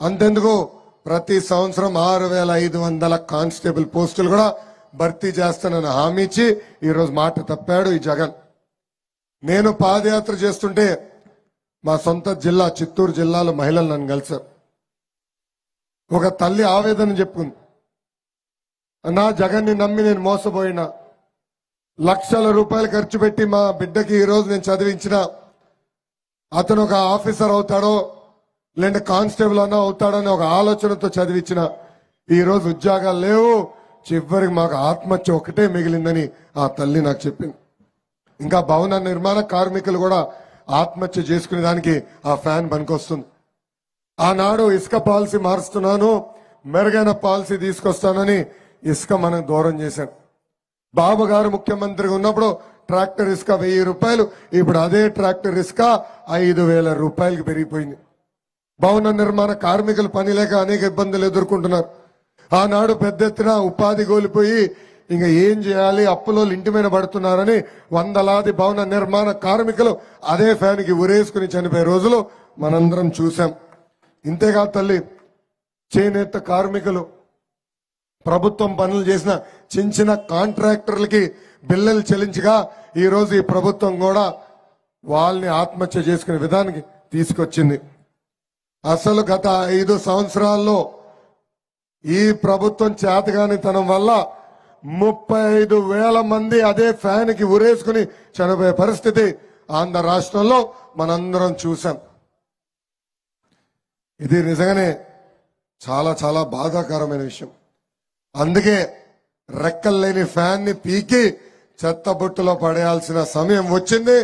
అంతెందుకు ప్రతి సంవత్సరం 6,500 కానిస్టేబుల్ పోస్టులు కూడా భర్తీ చేస్తానని హామీ ఇచ్చి ఈరోజు మాట తప్పాడు ఈ జగన్. నేను పాదయాత్ర చేస్తుంటే మా సొంత జిల్లా చిత్తూరు జిల్లాలో మహిళలు నన్ను కలిశారు. ఒక తల్లి ఆవేదన చెప్పుకుంది. నా జగన్ని నమ్మి నేను మోసపోయినా, లక్షల రూపాయలు ఖర్చు పెట్టి మా బిడ్డకి ఈ రోజు నేను చదివించిన, అతను ఒక ఆఫీసర్ అవుతాడో లేదంటే కానిస్టేబుల్ అన్నా అవుతాడని ఒక ఆలోచనతో చదివించిన, ఈ రోజు ఉద్యోగాలు లేవు, చివరికి మాకు ఆత్మహత్య ఒకటే మిగిలిందని ఆ తల్లి నాకు చెప్పింది. ఇంకా భవన నిర్మాణ కార్మికులు కూడా ఆత్మహత్య చేసుకునే దానికి ఆ ఫ్యాన్ పనికొస్తుంది. ఆనాడు ఇసుక పాలసీ మారుస్తున్నాను, మెరుగైన పాలసీ తీసుకొస్తానని ఇసుక మనకు దూరం చేశాడు. బాబు గారు ముఖ్యమంత్రిగా ఉన్నప్పుడు ట్రాక్టర్ ఇసుక 1000 రూపాయలు, ఇప్పుడు అదే ట్రాక్టర్ ఇసుక 5,000 రూపాయలకి పెరిగిపోయింది. భవన నిర్మాణ కార్మికులు పని లేక అనేక ఇబ్బందులు ఎదుర్కొంటున్నారు. ఆనాడు పెద్ద ఎత్తున ఉపాధి కోల్పోయి ఇంకా ఏం చేయాలి, అప్పులో ఇంటి మీద పడుతున్నారని వందలాది భవన నిర్మాణ కార్మికులు అదే ఫ్యాన్కి ఉరేసుకుని చనిపోయే రోజులు మనందరం చూసాం. ఇంతేకాదు తల్లి, చేనేత కార్మికులు, ప్రభుత్వం పనులు చేసిన చిన్న కాంట్రాక్టర్లకి బిల్లులు చెల్లించగా ఈ రోజు ఈ ప్రభుత్వం కూడా వాళ్ళని ఆత్మహత్య చేసుకునే విధానానికి తీసుకొచ్చింది. అసలు గత 5 సంవత్సరాల్లో ఈ ప్రభుత్వం చేతగానితనం వల్ల 35,000 మంది అదే ఫ్యాన్ కి ఉరేసుకుని చనిపోయే పరిస్థితి ఆంధ్ర రాష్ట్రంలో మనందరం చూసాం. ఇది నిజంగానే చాలా చాలా బాధాకరమైన విషయం. అందుకే రెక్కలు లేని ఫ్యాన్ ని పీకి చెత్తబుట్టలో పడేయాల్సిన సమయం వచ్చింది.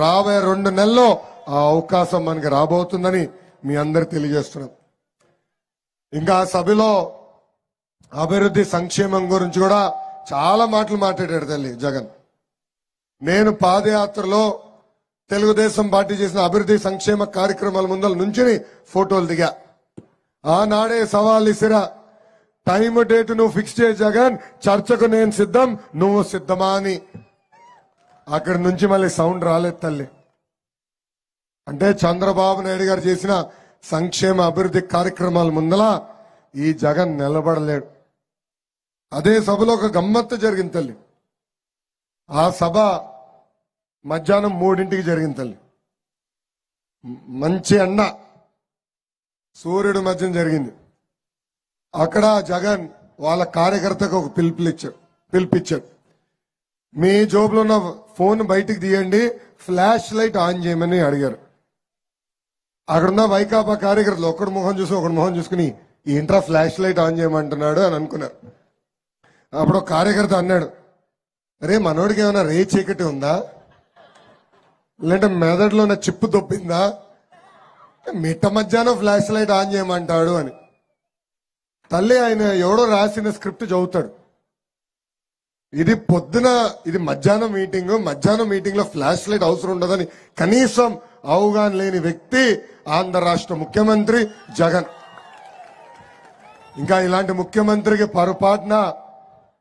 రాబోయే 2 నెలల్లో ఆ అవకాశం మనకి రాబోతుందని మీ అందరు తెలియజేస్తున్నాం. ఇంకా సభలో అభివృద్ధి సంక్షేమం గురించి కూడా చాలా మాటలు మాట్లాడాడు తల్లి జగన్. నేను పాదయాత్రలో తెలుగుదేశం పార్టీ చేసిన అభివృద్ధి సంక్షేమ కార్యక్రమాల ముందర నుంచి ఫోటోలు దిగా. ఆనాడే సవాల్ ఇసిరా, టైం డేట్ నువ్వు ఫిక్స్ చేయ జగన్, చర్చకు నేను సిద్ధం, నువ్వు సిద్ధమా అని. అక్కడి నుంచి మళ్ళీ సౌండ్ రాలేదు తల్లి. అంటే చంద్రబాబు నాయుడు గారు చేసిన సంక్షేమ అభివృద్ధి కార్యక్రమాల ముందల ఈ జగన్ నిలబడలేడు. అదే సభలో ఒక గమ్మత్తు జరిగింది తల్లి. ఆ సభ మధ్యాహ్నం 3ంటికి జరిగింది తల్లి. మంచి ఎండ, సూర్యుడు మధ్యం జరిగింది. అక్కడ జగన్ వాళ్ళ కార్యకర్తకు ఒక పిలిపించాడు. మీ జోబులో ఉన్న ఫోన్ బయటికి తీయండి, ఫ్లాష్ లైట్ ఆన్ చేయమని అడిగారు. అక్కడున్న వైకాపా కార్యకర్తలు ఒకటి మొహం చూసుకుని ఏంట్రా ఫ్లాష్ లైట్ ఆన్ చేయమంటున్నాడు అని అనుకున్నారు. అప్పుడు ఒక కార్యకర్త అన్నాడు, అరే మనోడికి ఏమైనా రే చీకటి ఉందా, లేదంటే మెదడులో ఉన్న చిప్పు దొబ్బిందా, మిట్ట మధ్యాహ్నం ఫ్లాష్ లైట్ ఆన్ చేయమంటాడు అని. తల్లి, ఆయన ఎవడో రాసిన స్క్రిప్ట్ చదువుతాడు. ఇది పొద్దున, ఇది మధ్యాహ్నం మీటింగ్ లో ఫ్లాష్ లైట్ అవసరం ఉండదని కనీసం అవగాహన లేని వ్యక్తి ఆంధ్ర రాష్ట్ర ముఖ్యమంత్రి జగన్. ఇంకా ఇలాంటి ముఖ్యమంత్రికి పొరపాటున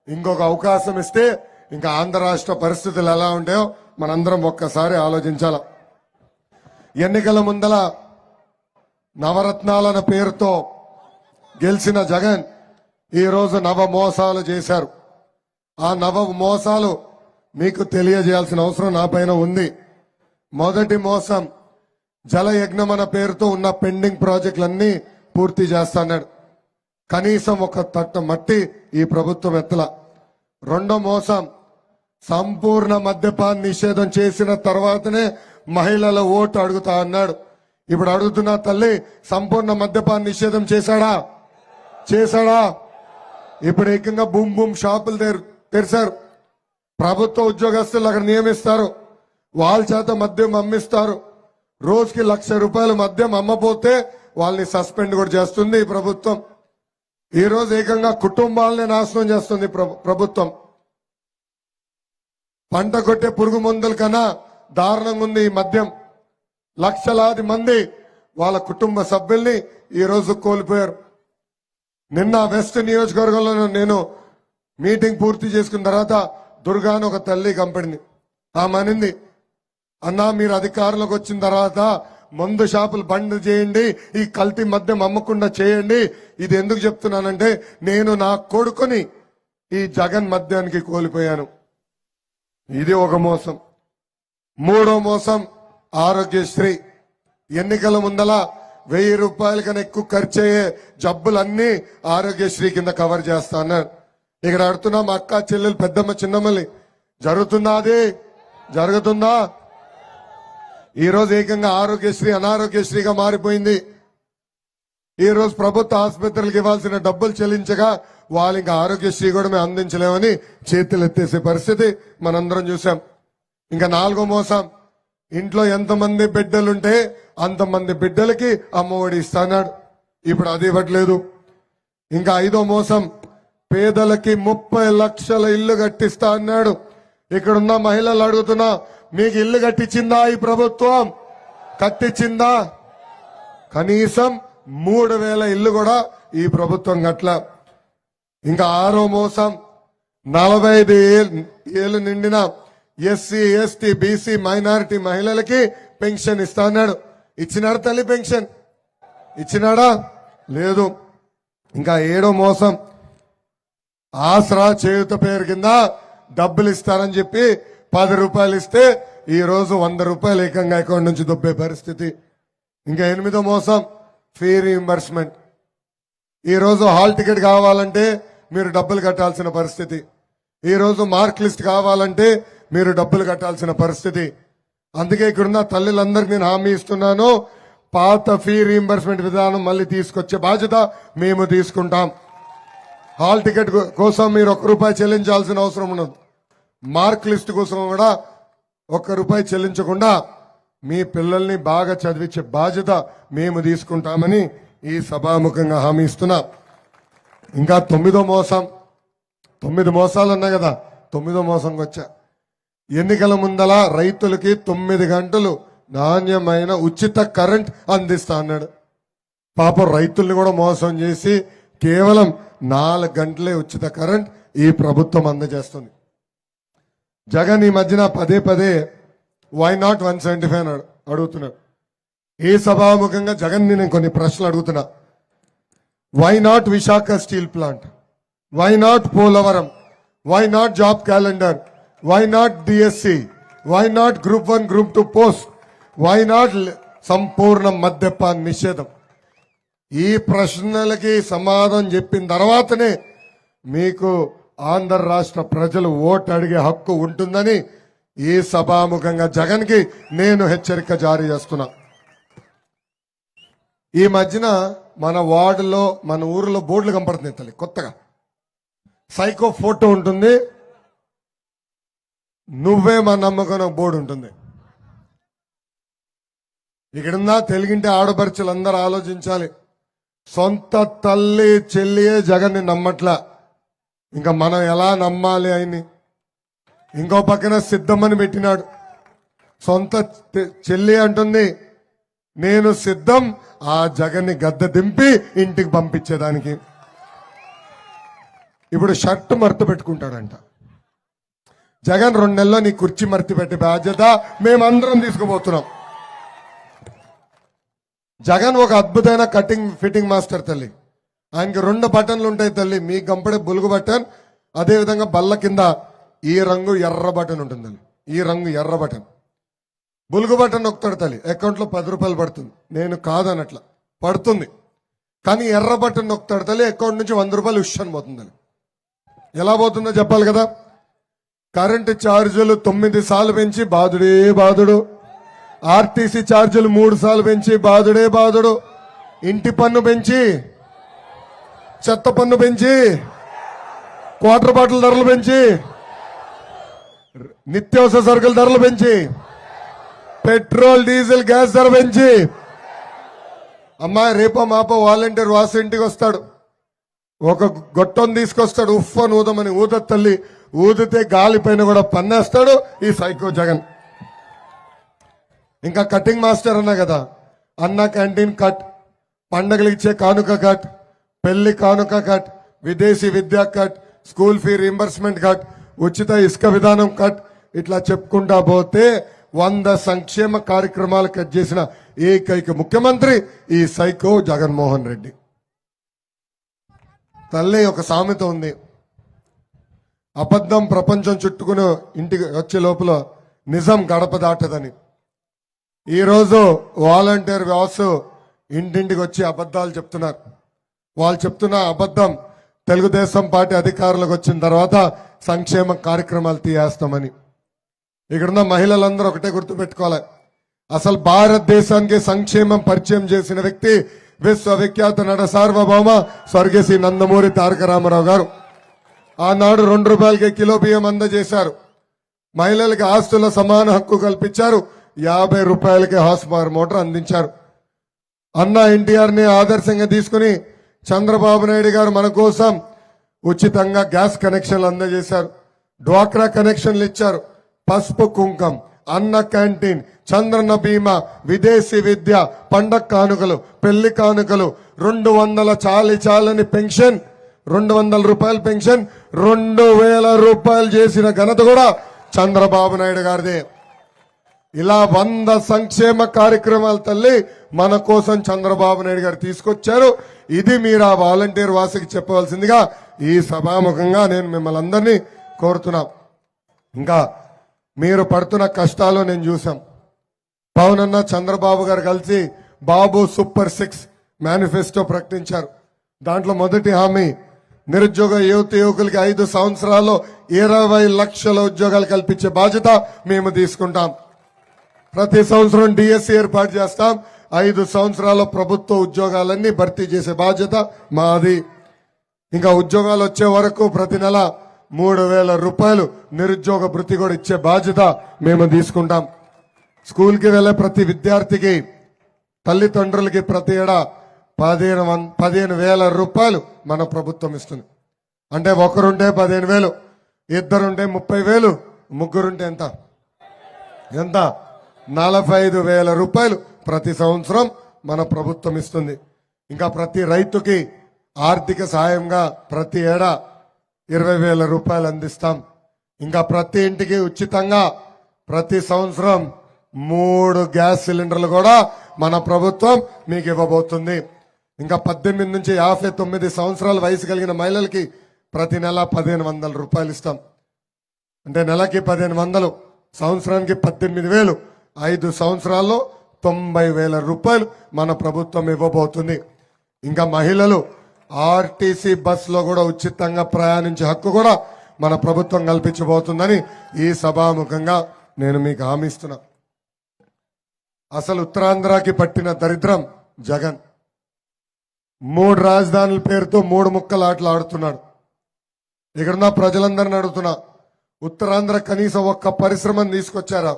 ఇంకొక అవకాశం ఇస్తే ఇంకా ఆంధ్ర రాష్ట్ర పరిస్థితులు ఎలా ఉంటాయో మనందరం ఒక్కసారి ఆలోచించాల. ఎన్నికల ముందల నవరత్నాలన్న పేరుతో గెలిచిన జగన్ ఈ రోజు నవ మోసాలు చేశారు. ఆ నవ మోసాలు మీకు తెలియజేయాల్సిన అవసరం నా పైన ఉంది. మొదటి మోసం, జలయజ్ఞం అన్న పేరుతో ఉన్న పెండింగ్ ప్రాజెక్టులన్నీ పూర్తి చేస్తాడు. కనీసం ఒక తట్ట మట్టి ఈ ప్రభుత్వం ఎత్తల. రెండో మోసం, సంపూర్ణ మద్యపాన నిషేధం చేసిన తర్వాతనే మహిళల ఓటు అడుగుతా అన్నాడు. ఇప్పుడు అడుగుతున్నా తల్లి, సంపూర్ణ మద్యపాన నిషేధం చేశాడా? ఇప్పుడు ఏకంగా బూమ్ బూమ్ షాపులు తెరిచారు. ప్రభుత్వ ఉద్యోగస్తులు అక్కడ నియమిస్తారు, వాళ్ళ చేత మద్యం అమ్మిస్తారు. రోజుకి ₹1,00,000 మద్యం అమ్మపోతే వాళ్ళని సస్పెండ్ కూడా చేస్తుంది ఈ ప్రభుత్వం. ఈ రోజు ఏకంగా కుటుంబాలనే నాశనం చేస్తుంది ప్రభుత్వం. పంట కొట్టే పురుగు మందుల కన్నా దారుణంగా ఉంది ఈ మద్యం. లక్షలాది మంది వాళ్ళ కుటుంబ సభ్యుల్ని ఈ రోజు కోల్పోయారు. నిన్న వెస్ట్ నియోజకవర్గంలో నేను మీటింగ్ పూర్తి చేసుకున్న తర్వాత దుర్గాను ఒక తల్లి కంపెనీ ఆమెనింది, అన్నా మీరు అధికారంలోకి వచ్చిన తర్వాత మందు షాపులు బంద్ చేయండి, ఈ కల్తీ మద్యం అమ్మకుండా చేయండి. ఇది ఎందుకు చెప్తున్నానంటే నేను నా కొడుకుని ఈ జగన్ మద్యానికి కోల్పోయాను. ఇది ఒక మోసం. మూడో మోసం ఆరోగ్యశ్రీ. ఎన్నికల ముందల ₹1000 కన్నా ఎక్కువ ఖర్చు అయ్యే జబ్బులన్నీ ఆరోగ్యశ్రీ కింద కవర్ చేస్తా అన్నారు. ఇక్కడ అడుగుతున్నా మా అక్క చెల్లెలు పెద్దమ్మ చిన్నమ్మల్ని, జరుగుతుందా? ఈ రోజు ఏకంగా ఆరోగ్యశ్రీ అనారోగ్యశ్రీగా మారిపోయింది. ఈ రోజు ప్రభుత్వ ఆసుపత్రులకు ఇవ్వాల్సిన డబ్బులు చెల్లించగా వాళ్ళు ఇంకా ఆరోగ్యశ్రీ కూడా మేము అందించలేమని చేతులు ఎత్తేసే పరిస్థితి మనందరం చూసాం. ఇంకా నాలుగో మోసం, ఇంట్లో ఎంతమంది బిడ్డలుంటే అంతమంది బిడ్డలకి అమ్మఒడి ఇస్తాడు, ఇప్పుడు అది ఇవ్వట్లేదు. ఇంకా ఐదో మోసం, పేదలకి 30 లక్షల ఇల్లు కట్టిస్తా అన్నాడు. ఇక్కడున్న మహిళలు అడుగుతున్నా, మీకు ఇల్లు కట్టించిందా ఈ ప్రభుత్వం? కట్టించిందా? కనీసం 3000 ఇల్లు కూడా ఈ ప్రభుత్వం గట్ల. ఇంకా ఆరో మోసం, 45 ఏళ్ళు నిండిన ఎస్సీ ఎస్టీ బీసీ మైనారిటీ మహిళలకి పెన్షన్ ఇస్తా అన్నాడు. ఇచ్చినాడు తల్లి పెన్షన్? ఇచ్చినాడా? లేదు. ఇంకా ఏడో మోసం, ఆసరా చేయుత పేరు కింద డబ్బులు ఇస్తారని చెప్పి ₹10 ఇస్తే ఈ రోజు ₹100 ఏకంగా అకౌంట్ నుంచి దొబ్బే పరిస్థితి. ఇంకా ఎనిమిదో మోసం, ఫీ రీయింబర్స్మెంట్. ఈ రోజు హాల్ టికెట్ కావాలంటే మీరు డబ్బులు కట్టాల్సిన పరిస్థితి. ఈ రోజు మార్క్ లిస్ట్ కావాలంటే మీరు డబ్బులు కట్టాల్సిన పరిస్థితి. అందుకే ఇక్కడున్న తల్లులందరికీ నేను హామీ ఇస్తున్నాను, పాత ఫీ రీయింబర్స్మెంట్ విధానం మళ్ళీ తీసుకొచ్చే బాధ్యత మేము తీసుకుంటాం. హాల్ టికెట్ కోసం మీరు ₹1 చెల్లించాల్సిన అవసరం ఉండదు. మార్క్ లిస్ట్ కోసం కూడా ₹1 చెల్లించకుండా మీ పిల్లల్ని బాగా చదివించే బాధ్యత మేము తీసుకుంటామని ఈ సభాముఖంగా హామీ ఇస్తున్నా. ఇంకా 9వ మోసం, 9 మోసాలు ఉన్నాయి కదా, 9వ మోసంకి వచ్చా. ఎన్నికల ముందల రైతులకి 9 గంటలు నాణ్యమైన ఉచిత కరెంట్ అందిస్తా అన్నాడు. పాపం రైతుల్ని కూడా మోసం చేసి కేవలం 4 గంటలే ఉచిత కరెంట్ ఈ ప్రభుత్వం అందజేస్తుంది. జగన్ ఈ మధ్యన పదే వై నాట్ 175 అని అడుగుతున్నాడు. ఈ సభాముఖంగా జగన్ నేను కొన్ని ప్రశ్నలు అడుగుతున్నా. Why not Visakha steel plant? Why not Polavaram? Why not job calendar? Why not DSC? Why not group 1 group 2 post? Why not సంపూర్ణ మద్యపాన నిషేధం? ఈ ప్రశ్నలకి సమాధానం చెప్పిన తర్వాతనే మీకు ఆంధ్ర రాష్ట్ర ప్రజలు ఓటు అడిగే హక్కు ఉంటుందని ఈ సభాముఖంగా జగన్ కి నేను హెచ్చరిక జారీ చేస్తున్నా. ఈ మధ్యన మన వార్డులో మన ఊరిలో బోర్డులు కనపడుతున్నాయి తల్లి, కొత్తగా సైకో ఫోటో ఉంటుంది, నువ్వే మా నమ్మకం బోర్డు ఉంటుంది. ఇక్కడున్నా తెలుగింటి ఆడపడుచులు అందరూ ఆలోచించాలి. సొంత తల్లి చెల్లియే జగన్ని నమ్మట్లా, ఇంకా మనం ఎలా నమ్మాలి ఆయన్ని? ఇంకో పక్కన సిద్ధమని పెట్టినాడు. సొంత చెల్లి అంటుంది నేను సిద్ధం ఆ జగన్ని గద్దె దింపి ఇంటికి పంపించేదానికి. ఇప్పుడు షర్ట్ మర్త పెట్టుకుంటాడంట. జగన్ 2 నెలల్లో నీ కుర్చీ మర్తి పెట్టే బాధ్యత మేమందరం తీసుకుపోతున్నాం. జగన్ ఒక అద్భుతమైన కటింగ్ ఫిట్టింగ్ మాస్టర్ తల్లి. ఆయనకి 2 బటన్లు ఉంటాయి తల్లి, మీ గంపడే బులుగు బటన్, అదే విధంగా బల్ల కింద ఈ రంగు ఎర్ర బటన్ ఉంటుంది. ఈ రంగు ఎర్ర బటన్, బులుగు బటన్ నొక్కుతాడు తల్లి, అకౌంట్ లో ₹10 పడుతుంది. నేను కాదనట్లా, పడుతుంది. కానీ ఎర్ర బటన్ నొక్కుతాడు తల్లి, అకౌంట్ నుంచి ₹100 ఉష్షన్ పోతుంది. ఎలా పోతుందో చెప్పాలి కదా. కరెంటు ఛార్జీలు 9 సార్లు పెంచి బాధుడే బాధుడు. ఆర్టీసీ ఛార్జీలు 3 సార్లు పెంచి బాధుడే బాధుడు, ఇంటి పన్ను పెంచి, చెత్త పన్ను పెంచి, క్వార్టర్ బాటిల్ ధరలు పెంచి, నిత్యావసర సరుకుల ధరలు పెంచి, పెట్రోల్ డీజిల్ గ్యాస్ ధర పెంచి, అమ్మాయి రేపో మాపో వాలంటీర్ వాసు ఇంటికి వస్తాడు, ఒక గొట్టం తీసుకొస్తాడు, ఉఫ్ అని ఊదమని ఊద తల్లి ఊదితే గాలి పైన కూడా పన్నేస్తాడు ఈ సైకో జగన్. ఇంకా కటింగ్ మాస్టర్ అన్నా కదా, అన్న క్యాంటీన్ కట్, పండగలు ఇచ్చే కానుక కట్, పెళ్లి కానుక కట్, విదేశీ విద్యా cut, school fee reimbursement cut, ఉచిత ఇసుక విధానం కట్, ఇట్లా చెప్పుకుంటా పోతే 100 సంక్షేమ కార్యక్రమాలు కట్ చేసిన ఏకైక ముఖ్యమంత్రి ఈ సైకో జగన్మోహన్ రెడ్డి. తల్లి ఒక సామెత ఉంది, అబద్ధం ప్రపంచం చుట్టుకుని ఇంటికి వచ్చే లోపల నిజం గడప దాటదని. ఈరోజు వాలంటీర్ వ్యవస్థ ఇంటింటికి వచ్చి అబద్ధాలు చెప్తున్నారు. వాళ్ళు చెప్తున్న అబద్ధం తెలుగుదేశం పార్టీ అధికారులకు వచ్చిన తర్వాత సంక్షేమ కార్యక్రమాలు తీయేస్తామని. ఇక్కడున్న మహిళలందరూ ఒకటే గుర్తుపెట్టుకోవాలి, అసలు భారతదేశానికి సంక్షేమం పరిచయం చేసిన వ్యక్తి విశ్వవిఖ్యాత నట సార్వభౌమ స్వర్గీయ శ్రీ నందమూరి తారక రామారావు గారు. ఆనాడు 2 రూపాయలకి కిలో బియ్యం అందజేశారు. మహిళలకి ఆస్తుల సమాన హక్కు కల్పించారు. 50 రూపాయలకి హార్స్ పవర్ మోటార్ అందించారు. అన్న ఎన్టీఆర్ ని ఆదర్శంగా తీసుకుని చంద్రబాబు నాయుడు గారు మన కోసం ఉచితంగా గ్యాస్ కనెక్షన్లు అందజేశారు. డ్వాక్రా కనెక్షన్లు ఇచ్చారు. పసుపు కుంకం, అన్న క్యాంటీన్, చంద్రన్న బీమా, విదేశీ విద్య, పండగ కానుకలు, పెళ్లి కానుకలు, 200 చాలని పెన్షన్, 200 రూపాయల పెన్షన్ 2000 రూపాయలు చేసిన ఘనత కూడా చంద్రబాబు నాయుడు గారిదే. ఇలా 100 సంక్షేమ కార్యక్రమాలు తల్లి మన కోసం చంద్రబాబు నాయుడు గారు తీసుకొచ్చారు. ఇది మీరు ఆ వాలంటీర్ వాసికి చెప్పవలసిందిగా ఈ సభాముఖంగా నేను మిమ్మల్ని అందరినీ కోరుతున్నా. ఇంకా మీరు పడుతున్న కష్టాలు నేను చూసాం. పవన్ అన్న చంద్రబాబు గారు కలిసి బాబు సూపర్ 6 మేనిఫెస్టో ప్రకటించారు. దాంట్లో మొదటి హామీ నిరుద్యోగ యువకులకి 5 సంవత్సరాల్లో 20 లక్షల ఉద్యోగాలు కల్పించే బాధ్యత మేము తీసుకుంటాం. ప్రతి సంవత్సరం డిఎస్సి ఏర్పాటు చేస్తాం. 5 సంవత్సరాల ప్రభుత్వ ఉద్యోగాలన్నీ భర్తీ చేసే బాధ్యత మాది. ఇంకా ఉద్యోగాలు వచ్చే వరకు ప్రతి నెల 3000 రూపాయలు నిరుద్యోగ భృతి కూడా ఇచ్చే బాధ్యత మేము తీసుకుంటాం. స్కూల్కి వెళ్లే ప్రతి విద్యార్థికి తల్లిదండ్రులకి ప్రతి ఏడా 15,000 రూపాయలు మన ప్రభుత్వం ఇస్తుంది. అంటే ఒకరుంటే 15,000, ఇద్దరుంటే 30,000, ముగ్గురుంటే ఎంత 45,000 రూపాయలు ప్రతి సంవత్సరం మన ప్రభుత్వం ఇస్తుంది. ఇంకా ప్రతి రైతుకి ఆర్థిక సాయంగా ప్రతి ఏడా 20,000 రూపాయలు అందిస్తాం. ఇంకా ప్రతి ఇంటికి ఉచితంగా ప్రతి సంవత్సరం 3 గ్యాస్ సిలిండర్లు కూడా మన ప్రభుత్వం మీకు ఇవ్వబోతుంది. ఇంకా 18 నుంచి 59 సంవత్సరాల వయసు కలిగిన మహిళలకి ప్రతి నెల 1,500 రూపాయలు ఇస్తాం. అంటే నెలకి 1,500, సంవత్సరానికి 18,000, 5 సంవత్సరాల్లో 90,000 రూపాయలు మన ప్రభుత్వం ఇవ్వబోతుంది. ఇంకా మహిళలు ఆర్టీసీ బస్సులో కూడా ఉచితంగా ప్రయాణించే హక్కు కూడా మన ప్రభుత్వం కల్పించబోతుందని ఈ సభాముఖంగా నేను మీకు హామీ ఇస్తున్నా. అసలు ఉత్తరాంధ్రకి పట్టిన దరిద్రం జగన్ 3 రాజధానుల పేరుతో 3 ముక్కల ఆటలు ఆడుతున్నాడు. ఇక్కడున్న ప్రజలందరిని అడుగుతున్నా, ఉత్తరాంధ్ర కనీసం ఒక్క పరిశ్రమను తీసుకొచ్చారా?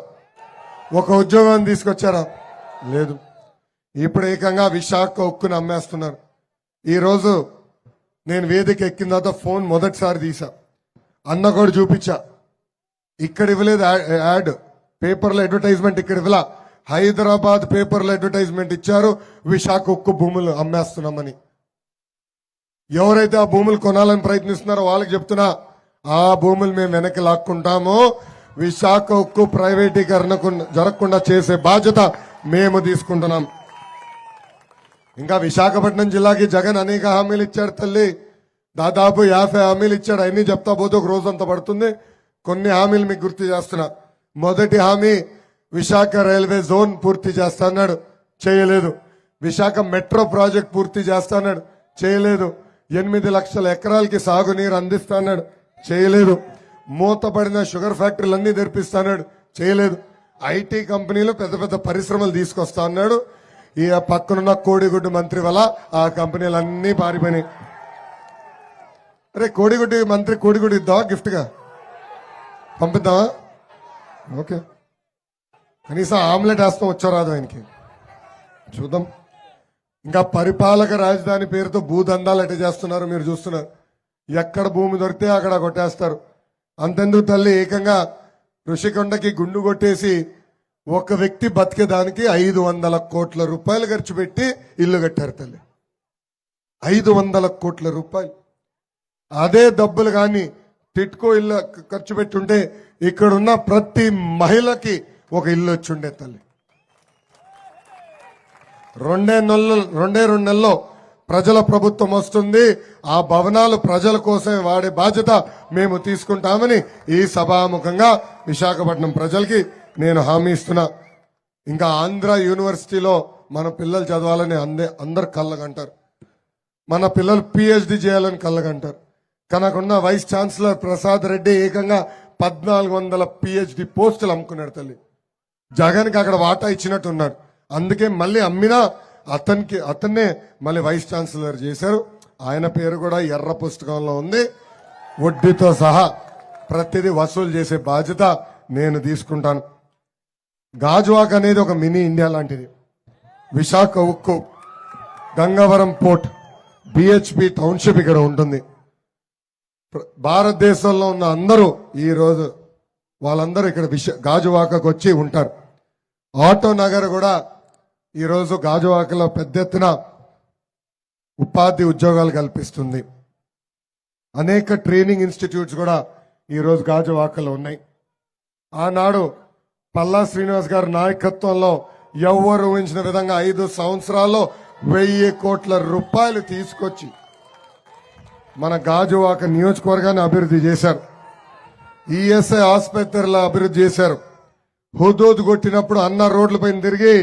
ఒక ఉద్యోగాన్ని తీసుకొచ్చారా? లేదు. ఇప్పుడు ఏకంగా విశాఖ ఉక్కుని అమ్మేస్తున్నారు. ఈరోజు నేను వేదిక ఎక్కిన తర్వాత ఫోన్ మొదటిసారి తీసా, అన్న కూడా చూపించా. ఇక్కడ ఇవ్వలేదు యాడ్, పేపర్లో అడ్వర్టైజ్మెంట్ ఇక్కడ ఇవ్వలా, హైదరాబాద్ పేపర్లో అడ్వర్టైజ్మెంట్ ఇచ్చారు, విశాఖ ఉక్కు భూములు అమ్మేస్తున్నామని. ఎవరైతే ఆ భూములు కొనాలని ప్రయత్నిస్తున్నారో వాళ్ళకి చెప్తున్నా, ఆ భూములు మేము వెనక్కి లాక్కుంటాము. విశాఖ ఉక్కు ప్రైవేటీకరణకు జరగకుండా చేసే బాధ్యత మేము తీసుకుంటున్నాం. ఇంకా విశాఖపట్నం జిల్లాకి జగన్ అనేక హామీలు ఇచ్చాడు తల్లి. దాదాపు 50 హామీలు ఇచ్చాడు. అన్ని చెప్తా పోతే ఒక రోజంతా పడుతుంది. కొన్ని హామీలు మీకు గుర్తు చేస్తున్నా. మొదటి హామీ విశాఖ రైల్వే జోన్ పూర్తి చేస్తాన్నాడు, చేయలేదు. విశాఖ మెట్రో ప్రాజెక్ట్ పూర్తి చేస్తాన్నాడు, చేయలేదు. 8 లక్షల ఎకరాలకి సాగునీరు అందిస్తాన్నాడు, చేయలేదు. మూతపడిన షుగర్ ఫ్యాక్టరీలన్నీ తెరిపిస్తాన్నాడు, చేయలేదు. ఐటీ కంపెనీలు పెద్ద పెద్ద పరిశ్రమలు తీసుకొస్తా అన్నాడు. ఈ పక్కనున్న కోడిగుడ్డు మంత్రి వల్ల ఆ కంపెనీలన్నీ పారిపోయినాయి. అరే కోడిగుడ్డు మంత్రి కోడిగుడ్డు ఇద్దామా గిఫ్ట్ గా పంపిద్దామా? ఓకే, కనీసం ఆమ్లెట్ వేస్తాం వచ్చో రాదు ఆయనకి, చూద్దాం. ఇంకా పరిపాలక రాజధాని పేరుతో భూదందాలు ఎట్ట చేస్తున్నారు మీరు చూస్తున్నారు. ఎక్కడ భూమి దొరికితే అక్కడ కొట్టేస్తారు. అంతెందుకు తల్లి, ఏకంగా ఋషికొండకి గుండు కొట్టేసి ఒక వ్యక్తి బతికేదానికి 500 కోట్ల రూపాయలు ఖర్చు పెట్టి ఇల్లు కట్టారు తల్లి. 500 కోట్ల రూపాయలు. అదే డబ్బులు కానీ టిట్కో ఇల్లు ఖర్చు పెట్టుంటే ఇక్కడున్న ప్రతి మహిళకి ఒక ఇల్లు వచ్చి ఉండే తల్లి. 2 నెలల్లో ప్రజల ప్రభుత్వం వస్తుంది. ఆ భవనాలు ప్రజల కోసమే వాడే బాధ్యత మేము తీసుకుంటామని ఈ సభాముఖంగా విశాఖపట్నం ప్రజలకి నేను హామీ ఇస్తున్నా. ఇంకా ఆంధ్ర యూనివర్సిటీలో మన పిల్లలు చదవాలని అందరు కళ్ళగంటారు. మన పిల్లలు పిహెచ్డి చేయాలని కళ్ళగంటారు. కనుకున్న వైస్ ఛాన్సలర్ ప్రసాద్ రెడ్డి ఏకంగా 1400 పిహెచ్డి పోస్టులు అమ్ముకున్నాడు తల్లి. జగన్కి అక్కడ వాటా ఇచ్చినట్టున్నాడు. అందుకే మళ్ళీ అమ్మినా అతన్నే మళ్ళీ వైస్ ఛాన్సలర్ చేశారు. ఆయన పేరు కూడా ఎర్ర పుస్తకంలో ఉంది. వడ్డీతో సహా ప్రతిదీ వసూలు చేసే బాధ్యత నేను తీసుకుంటాను. గాజువాక్ అనేది ఒక మినీ ఇండియా లాంటిది. విశాఖ ఉక్కు, గంగవరం పోర్ట్, బిహెచ్పి టౌన్షిప్ ఇక్కడ ఉంటుంది. భారతదేశంలో ఉన్న అందరూ ఈ రోజు వాళ్ళందరూ ఇక్కడ గాజువాకకు వచ్చి ఉంటారు. ఆటో నగర్ కూడా ఈరోజు గాజువాకలో పెద్ద ఎత్తున ఉపాధి ఉద్యోగాలు కల్పిస్తుంది. అనేక ట్రైనింగ్ ఇన్స్టిట్యూట్స్ కూడా ఈరోజు గాజువాకలో ఉన్నాయి. ఆనాడు పల్లా శ్రీనివాస్ గారి నాయకత్వంలో ఎవ్వరు ఊహించిన విధంగా 5 సంవత్సరాల్లో 1000 కోట్ల రూపాయలు తీసుకొచ్చి మన గాజువాక నియోజకవర్గాన్ని అభివృద్ధి చేశారు. ఈఎస్ఐ ఆసుపత్రుల అభివృద్ధి చేశారు. హుదూద్ కొట్టినప్పుడు అన్న రోడ్లపైన తిరిగి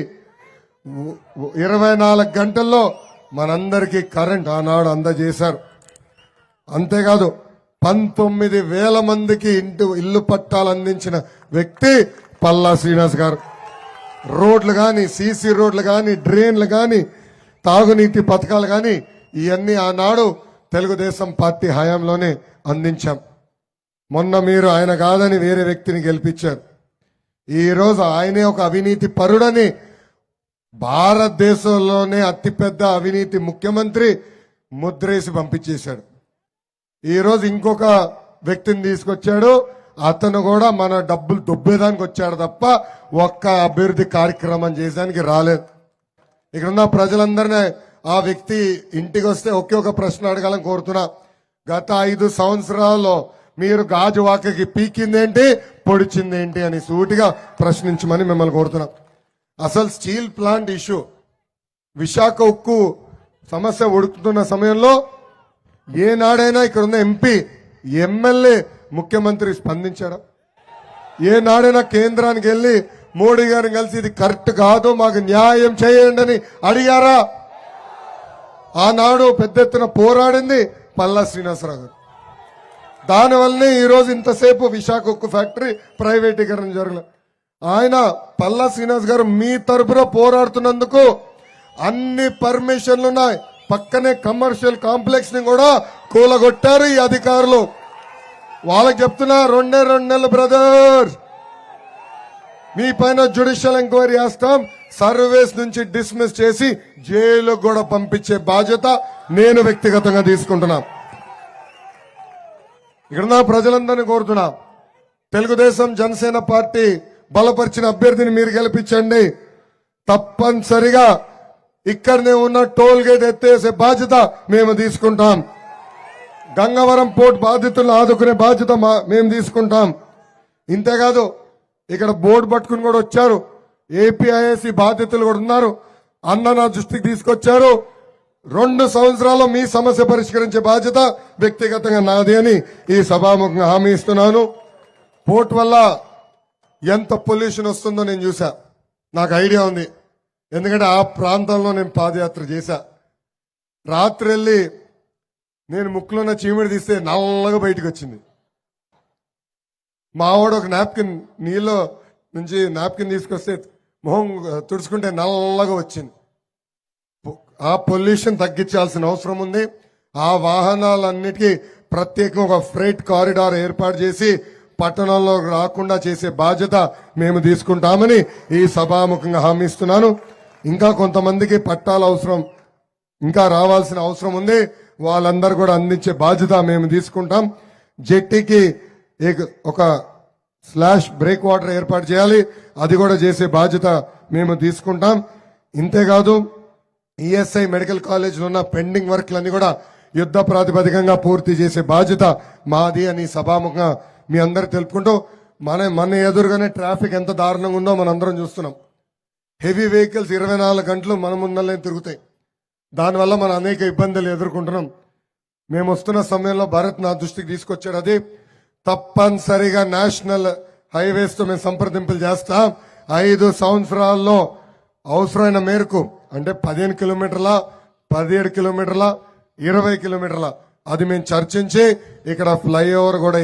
24 గంటల్లో మనందరికీ కరెంట్ ఆనాడు అందజేశారు. అంతేకాదు 19,000 మందికి ఇల్లు పట్టాలు అందించిన వ్యక్తి పల్లా శ్రీనివాస్ గారు. రోడ్లు కానీ, సీసీ రోడ్లు కానీ, డ్రైన్లు కానీ, తాగునీటి పథకాలు కానీ ఇవన్నీ ఆనాడు తెలుగుదేశం పార్టీ హయాంలోనే అందించాం. మొన్న మీరు ఆయన కాదని వేరే వ్యక్తిని గెలిపించారు. ఈ రోజు ఆయనే ఒక అవినీతి పరుడని, భారతదేశంలోనే అతిపెద్ద అవినీతి ముఖ్యమంత్రి ముద్రేసి పంపించేశాడు. ఈ రోజు ఇంకొక వ్యక్తిని తీసుకొచ్చాడు. అతను కూడా మన డబ్బులు దొబ్బేదానికి వచ్చాడు తప్ప ఒక్క అభివృద్ధి కార్యక్రమం చేసేదానికి రాలేదు. ఇక్కడున్న ప్రజలందరినీ ఆ వ్యక్తి ఇంటికి వస్తే ఒకే ఒక ప్రశ్న అడగాలని కోరుతున్నా. గత 5 సంవత్సరాల్లో మీరు గాజువాకకి పీకిందేంటి, పొడిచిందేంటి అని సూటిగా ప్రశ్నించమని మిమ్మల్ని కోరుతున్నా. అసలు స్టీల్ ప్లాంట్ ఇష్యూ, విశాఖ ఉక్కు సమస్య ఉడుకుతున్న సమయంలో ఏనాడైనా ఇక్కడున్న ఎంపీ, ఎమ్మెల్యే, ముఖ్యమంత్రి స్పందించాడా? ఏనాడైనా కేంద్రానికి వెళ్ళి మోడీ గారిని కలిసి ఇది కరెక్ట్ కాదు, మాకు న్యాయం చేయండి అని అడిగారా? ఆనాడు పెద్ద ఎత్తున పోరాడింది పల్లా శ్రీనివాసరావు గారు. దానివల్లనే ఈరోజు ఇంతసేపు విశాఖ ఉక్కు ఫ్యాక్టరీ ప్రైవేటీకరణ జరగలేదు. ఆయన పల్లా శ్రీనివాస్ గారు మీ తరపున పోరాడుతున్నందుకు అన్ని పర్మిషన్లు ఉన్నాయి. పక్కనే కమర్షియల్ కాంప్లెక్స్ ని కూడా కూలగొట్టారు ఈ అధికారులు. వాళ్ళకి చెప్తున్నా, 2 నెలలు బ్రదర్, మీ పైన జ్యుడిషియల్ ఎంక్వైరీ చేస్తాం, సర్వీస్ నుంచి డిస్మిస్ చేసి జైలుకు కూడా పంపించే బాధ్యత నేను వ్యక్తిగతంగా తీసుకుంటున్నా. ఇక్కడ ప్రజలందరినీ కోరుతున్నా, తెలుగుదేశం జనసేన పార్టీ బలపరిచిన అభ్యర్థిని మీరు గెలిపించండి. తప్పనిసరిగా ఇక్కడనే ఉన్న టోల్ గేట్ ఎత్తేసే బాధ్యత మేము తీసుకుంటాం. గంగవరం పోర్ట్ బాధితులను ఆదుకునే బాధ్యత మేము తీసుకుంటాం. ఇంతేకాదు ఇక్కడ బోర్డు పట్టుకుని కూడా వచ్చారు. ఏపీఐఎస్సి బాధితులు కూడా ఉన్నారు. అన్న నా దృష్టికి తీసుకొచ్చారు. 2 సంవత్సరాల్లో మీ సమస్య పరిష్కరించే బాధ్యత వ్యక్తిగతంగా నాది అని ఈ సభాముఖంగా హామీ ఇస్తున్నాను. పోర్ట్ వల్ల ఎంత పొల్యూషన్ వస్తుందో నేను చూసా, నాకు ఐడియా ఉంది. ఎందుకంటే ఆ ప్రాంతంలో నేను పాదయాత్ర చేశా. రాత్రి వెళ్ళి నేను ముక్కులో ఉన్న చీమిడి తీస్తే నల్లగా బయటకు వచ్చింది. మావాడు ఒక నాప్కిన్ నీళ్ళు నుంచి నాప్కిన్ తీసుకొస్తే మొహం తుడుచుకుంటే నల్లగా వచ్చింది. ఆ పొల్యూషన్ తగ్గించాల్సిన అవసరం ఉంది. ఆ వాహనాలన్నిటికీ ప్రత్యేకంగా ఒక ఫ్రైట్ కారిడార్ ఏర్పాటు చేసి పట్టణంలో రాకుండా చేసే బాధ్యత మేము తీసుకుంటామని ఈ సభాముఖంగా హామీ ఇస్తున్నాను. ఇంకా కొంతమందికి పట్టాల అవసరం ఇంకా రావాల్సిన అవసరం ఉంది. వాళ్ళందరూ కూడా అందించే బాధ్యత మేము తీసుకుంటాం. జెట్టీకి ఒక స్లాష్ బ్రేక్ వాటర్ ఏర్పాటు చేయాలి, అది కూడా చేసే బాధ్యత మేము తీసుకుంటాం. ఇంతేకాదు ఈఎస్ఐ మెడికల్ కాలేజీలో ఉన్న పెండింగ్ వర్క్లన్నీ కూడా యుద్ధ ప్రాతిపదికంగా పూర్తి చేసే బాధ్యత మాది అని సభాముఖంగా మీ అందరు తెలుపుకుంటూ, మన ఎదురుగానే ట్రాఫిక్ ఎంత దారుణంగా ఉందో మనందరం చూస్తున్నాం. హెవీ వెహికల్స్ 24 గంటలు మన ముందరనే తిరుగుతాయి. దానివల్ల మనం అనేక ఇబ్బందులు ఎదుర్కొంటున్నాం. మేము వస్తున్న సమయంలో భరత్ నా దృష్టికి తీసుకొచ్చాడు. అది తప్పనిసరిగా నేషనల్ హైవేస్ తో మేము సంప్రదింపులు చేస్తాం. 5 సంవత్సరాల్లో అవసరమైన మేరకు అంటే 15 కిలోమీటర్ల, 17 కిలోమీటర్ల, 20 కిలోమీటర్ల అది మేము చర్చించి ఇక్కడ ఫ్లైఓవర్ కూడా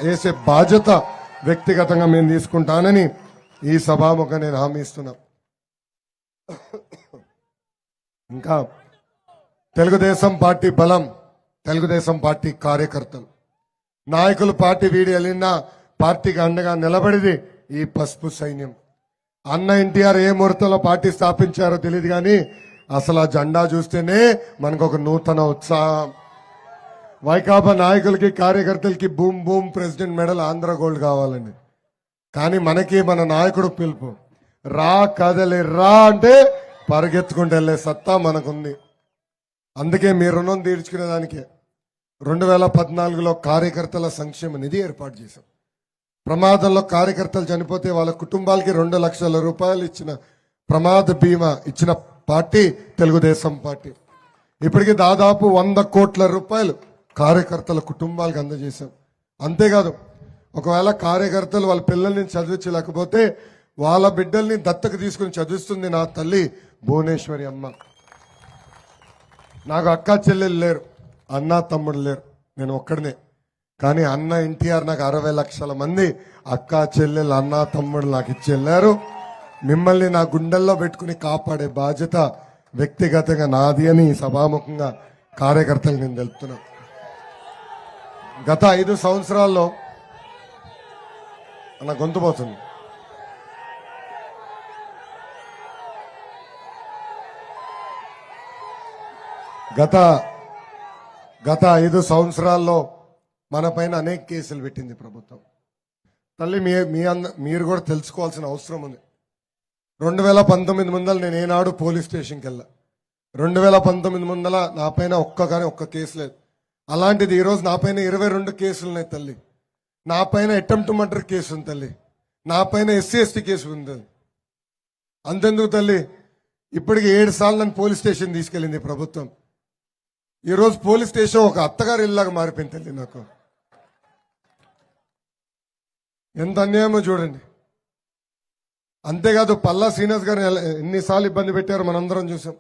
వేసే బాధ్యత వ్యక్తిగతంగా మేము తీసుకుంటానని ఈ సభాముఖంగా నేను హామీ ఇస్తున్నా. ఇంకా తెలుగుదేశం పార్టీ బలం, తెలుగుదేశం పార్టీ కార్యకర్తలు, నాయకులు పార్టీ వీడి వెళ్ళినా పార్టీకి అండగా నిలబడిది ఈ పసుపు సైన్యం. అన్న ఎన్టీఆర్ ఏ ముహూర్తంలో పార్టీ స్థాపించారో తెలియదు కానీ అసలు ఆ జెండా చూస్తేనే మనకు ఒక నూతన ఉత్సాహం. వైకాపా నాయకులకి కార్యకర్తలకి boom boom president medal Andhra gold కావాలండి. కానీ మనకి మన నాయకుడు పిలుపు, రా కదలి రా అంటే పరిగెత్తుకుంటూ వెళ్లే సత్తా మనకుంది. అందుకే మీ రుణం తీర్చుకునే దానికే 2014లో కార్యకర్తల సంక్షేమ నిధి ఏర్పాటు చేశాం. ప్రమాదంలో కార్యకర్తలు చనిపోతే వాళ్ళ కుటుంబాలకి 2 లక్షల రూపాయలు ఇచ్చిన ప్రమాద బీమా ఇచ్చిన పార్టీ తెలుగుదేశం పార్టీ. ఇప్పటికీ దాదాపు 100 కోట్ల రూపాయలు కార్యకర్తల కుటుంబాలకు అందజేశాం. అంతేకాదు ఒకవేళ కార్యకర్తలు వాళ్ళ పిల్లల్ని చదివించలేకపోతే వాళ్ళ బిడ్డల్ని దత్తకు తీసుకుని చదివిస్తుంది నా తల్లి భువనేశ్వరి అమ్మ. నాకు అక్క చెల్లెలు లేరు, అన్న తమ్ముడు లేరు, నేను ఒక్కడనే. కానీ అన్న ఎన్టీఆర్ నాకు 60 లక్షల మంది అక్క చెల్లెలు అన్న తమ్ముడు నాకు ఇచ్చి వెళ్ళారు. మిమ్మల్ని నా గుండెల్లో పెట్టుకుని కాపాడే బాధ్యత వ్యక్తిగతంగా నాది అని సభాముఖంగా కార్యకర్తలు నేను తెలుపుతున్నా. గత 5 సంవత్సరాల్లో అన్న గొంతు పోతుంది. గత 5 సంవత్సరాల్లో మన పైన అనేక కేసులు పెట్టింది ప్రభుత్వం. తల్లి మీరు కూడా తెలుసుకోవాల్సిన అవసరం ఉంది. 2019 ముందల నేను ఏనాడు పోలీస్ స్టేషన్కి వెళ్ళా. 2019 ముందల నా పైన ఒక్క కేసు లేదు. అలాంటిది ఈరోజు నా పైన 22 కేసులు ఉన్నాయి తల్లి. నా పైన అటెంప్ట్ మర్డర్ కేసు ఉంది తల్లి. నా పైన SC/ST కేసు ఉంది. అంతెందుకు తల్లి, ఇప్పటికి 7 సార్లు నన్ను పోలీస్ స్టేషన్ తీసుకెళ్ళింది ప్రభుత్వం. ఈరోజు పోలీస్ స్టేషన్ ఒక అత్తగారి ఇల్లాగా మారిపోయింది తల్లి నాకు. ఎంత అన్యాయమో చూడండి. అంతేకాదు పల్లా శ్రీనివాస్ గారిని ఎన్నిసార్లు ఇబ్బంది పెట్టారో మనందరం చూసాం.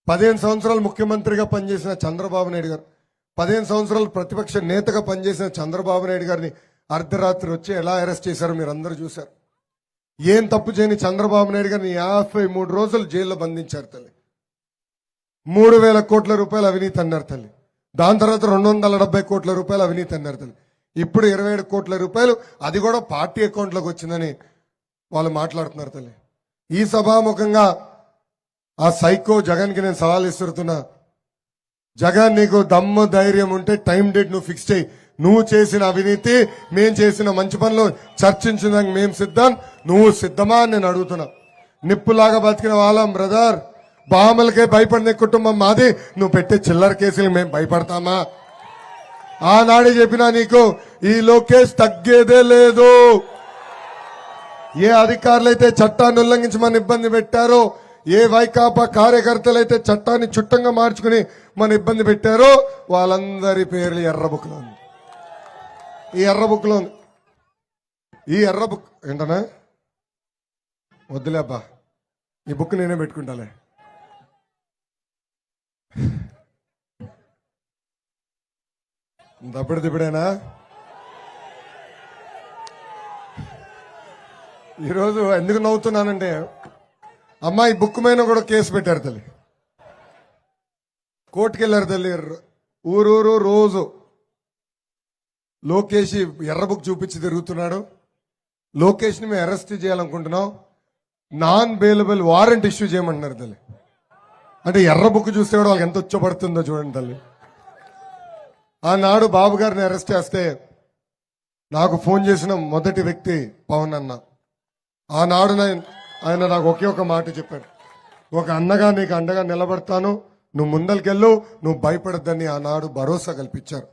15 సంవత్సరాలు ముఖ్యమంత్రిగా పనిచేసిన చంద్రబాబు నాయుడు గారు, 15 సంవత్సరాలు ప్రతిపక్ష నేతగా పనిచేసిన చంద్రబాబు నాయుడు గారిని అర్ధరాత్రి వచ్చి ఎలా అరెస్ట్ చేశారో మీరు అందరూ చూశారు. ఏం తప్పు చేయని చంద్రబాబు నాయుడు గారిని 53 రోజులు జైల్లో బంధించారు తల్లి. 3,000 కోట్ల రూపాయలు అవినీతి అన్నారు తల్లి. దాని తర్వాత 270 కోట్ల రూపాయలు అవినీతి అన్నారు తల్లి. ఇప్పుడు 27 కోట్ల రూపాయలు అది కూడా పార్టీ అకౌంట్లోకి వచ్చిందని వాళ్ళు మాట్లాడుతున్నారు తల్లి. ఈ సభాముఖంగా ఆ సైకో జగన్ కి నేను సవాల్ ఇస్తున్నా. జగన్, నీకు దమ్ము ధైర్యం ఉంటే టైం డేట్ నువ్వు ఫిక్స్ చేయి. నువ్వు చేసిన అవినీతి, మేం చేసిన మంచి పనులు చర్చించడానికి మేము సిద్ధం, నువ్వు సిద్ధమా అని నేను అడుగుతున్నా. నిప్పులాగా బతికిన వాళ్ళం బ్రదర్. బామలకే భయపడిన కుటుంబం మాది. నువ్వు పెట్టే చిల్లర కేసులు మేము భయపడతామా? ఆనాడే చెప్పినా నీకు, ఈ లోకేష్ తగ్గేదే లేదు. ఏ అధికారులైతే చట్టాన్ని ఉల్లంఘించమని ఇబ్బంది పెట్టారో, ఏ వైకాపా కార్యకర్తలు అయితే చట్టాన్ని చుట్టంగా మార్చుకుని మన ఇబ్బంది పెట్టారో వాళ్ళందరి పేర్లు ఎర్ర బుక్లో ఉంది. ఈ ఎర్ర బుక్లో ఉంది. ఈ ఎర్ర బుక్ ఏంటనా? వద్దులే అబ్బా, ఈ బుక్ నేనే పెట్టుకుంటాలే. దప్పుడు దిప్పుడేనా? ఈరోజు ఎందుకు నవ్వుతున్నానంటే అమ్మాయి బుక్ మీద కూడా కేసు పెట్టారు తల్లి. కోర్టుకు వెళ్ళారు తల్లి. ఊరూరు రోజు లోకేష్ ఎర్ర బుక్ చూపించి తిరుగుతున్నాడు. లోకేష్ ని మేము అరెస్ట్ చేయాలనుకుంటున్నాం, నాన్ బెయిలబుల్ వారెంట్ ఇష్యూ చేయమంటున్నారు తల్లి. అంటే ఎర్ర బుక్ చూస్తే కూడా వాళ్ళకి ఎంత ఉచ్చపడుతుందో చూడండి తల్లి. ఆనాడు బాబు గారిని అరెస్ట్ చేస్తే నాకు ఫోన్ చేసిన మొదటి వ్యక్తి పవన్ అన్న. ఆనాడు ఆయన నాకు ఒకే ఒక మాట చెప్పాడు, ఒక అన్నగా నీకు అండగా నిలబడతాను, నువ్వు ముందరికెళ్ళు, నువ్వు భయపడద్దని ఆనాడు భరోసా కల్పించారు.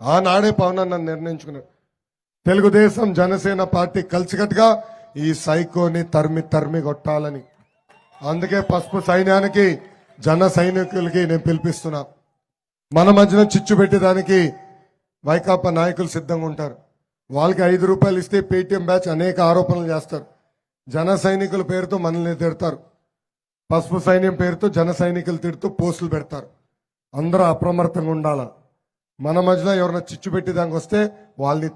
ఆనాడే పవన్ అన్న నిర్ణయించుకున్నాడు, తెలుగుదేశం జనసేన పార్టీ కలిసికట్టుగా ఈ సైకోని తరిమి కొట్టాలని. అందుకే పసుపు సైన్యానికి జన సైనికులకి నేను పిలిపిస్తున్నా. మన మధ్యన చిచ్చు పెట్టేదానికి వైకాపా నాయకులు సిద్ధంగా ఉంటారు. వాళ్ళకి 5 రూపాయలు ఇస్తే పేటీఎం బ్యాచ్ అనేక ఆరోపణలు చేస్తారు. జన సైనికుల పేరుతో మనల్ని తిడతారు, పసుపు సైన్యం పేరుతో జన సైనికులు తిడుతూ పోస్టులు పెడతారు. అందరూ అప్రమత్తంగా ఉండాల. మన మధ్యలో ఎవరైనా చిచ్చు పెట్టేదానికి వస్తే వాళ్ళని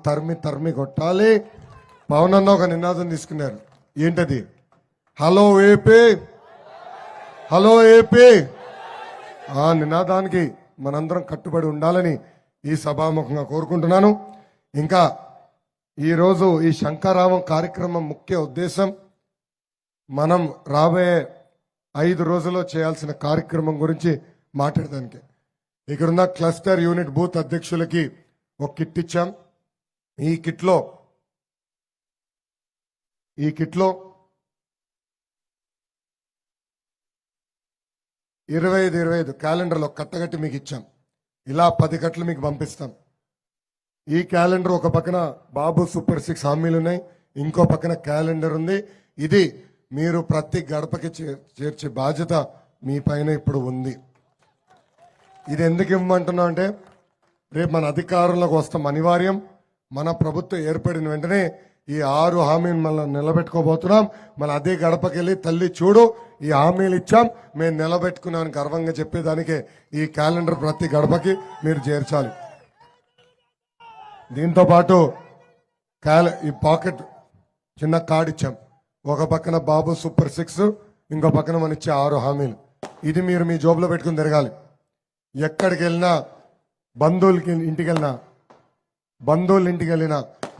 తరిమి కొట్టాలి. పవన్ అన్న ఒక నినాదం తీసుకున్నారు. ఏంటది? Hello AP, hello AP. ఆ నినాదానికి మనందరం కట్టుబడి ఉండాలని ఈ సభాముఖంగా కోరుకుంటున్నాను. ఇంకా ఈరోజు ఈ శంఖారావం కార్యక్రమం ముఖ్య ఉద్దేశం మనం రాబోయే 5 రోజుల్లో చేయాల్సిన కార్యక్రమం గురించి మాట్లాడడానికి. ఇక్కడున్న క్లస్టర్ యూనిట్ బూత్ అధ్యక్షులకి ఒక కిట్ ఇచ్చాం. ఈ కిట్లో 25 క్యాలెండర్లో కట్టగట్టి మీకు ఇచ్చాం. ఇలా 10 కట్టలు మీకు పంపిస్తాం. ఈ క్యాలెండర్ ఒక పక్కన బాబు సూపర్ 6 హామీలు ఉన్నాయి, ఇంకో పక్కన క్యాలెండర్ ఉంది. ఇది మీరు ప్రతి గడపకి చేర్చే బాధ్యత మీ పైన ఇప్పుడు ఉంది. ఇది ఎందుకు ఇవ్వమంటున్నా అంటే రేపు మన అధికారంలోకి వస్తాం అనివార్యం. మన ప్రభుత్వం ఏర్పడిన వెంటనే ఈ 6 హామీలు మనం నిలబెట్టుకోబోతున్నాం. మన అదే గడపకి వెళ్ళి తల్లి చూడు ఈ హామీలు ఇచ్చాం, మేము నిలబెట్టుకున్నాం గర్వంగా చెప్పేదానికే ఈ క్యాలెండర్ ప్రతి గడపకి మీరు చేర్చాలి. దీంతో పాటు ఈ పాకెట్ చిన్న కార్డు ఇచ్చాం. ఒక పక్కన బాబు సూపర్ 6, ఇంకో పక్కన మన ఇచ్చే 6 హామీలు. ఇది మీరు మీ జోబులో పెట్టుకుని తిరగాలి. ఎక్కడికి వెళ్ళినా, బంధువుల ఇంటికి వెళ్ళినా,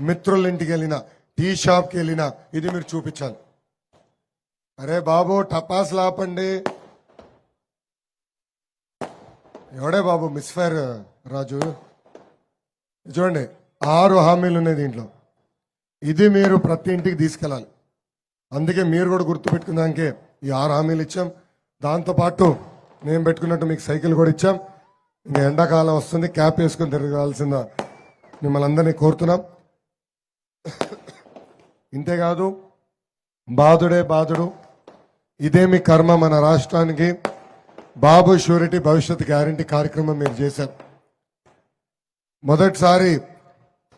మిత్రుల ఇంటికి వెళ్ళినా, టీ షాప్కి వెళ్ళినా ఇది మీరు చూపించాలి. అరే బాబు టపాస్ లాపండి. ఎవడే బాబు మిస్ఫైర్ రాజు? చూడండి 6 హామీలు ఉన్నాయి దీంట్లో. ఇది మీరు ప్రతి ఇంటికి తీసుకెళ్ళాలి. అందుకే మీరు కూడా గుర్తుపెట్టుకున్నాకే ఈ 6 హామీలు ఇచ్చాం. దాంతోపాటు మేము పెట్టుకున్నట్టు మీకు సైకిల్ కూడా ఇచ్చాం. ఇంకా ఎండాకాలం వస్తుంది, క్యాప్ వేసుకొని తిరగాల్సిందా మిమ్మల్ని అందరినీ కోరుతున్నాం. ఇంతేకాదు బాధుడే బాధుడు, ఇదే మీ కర్మ. మన రాష్ట్రానికి బాబు షూరిటీ భవిష్యత్ గ్యారంటీ కార్యక్రమం మీరు చేశారు. మొదటిసారి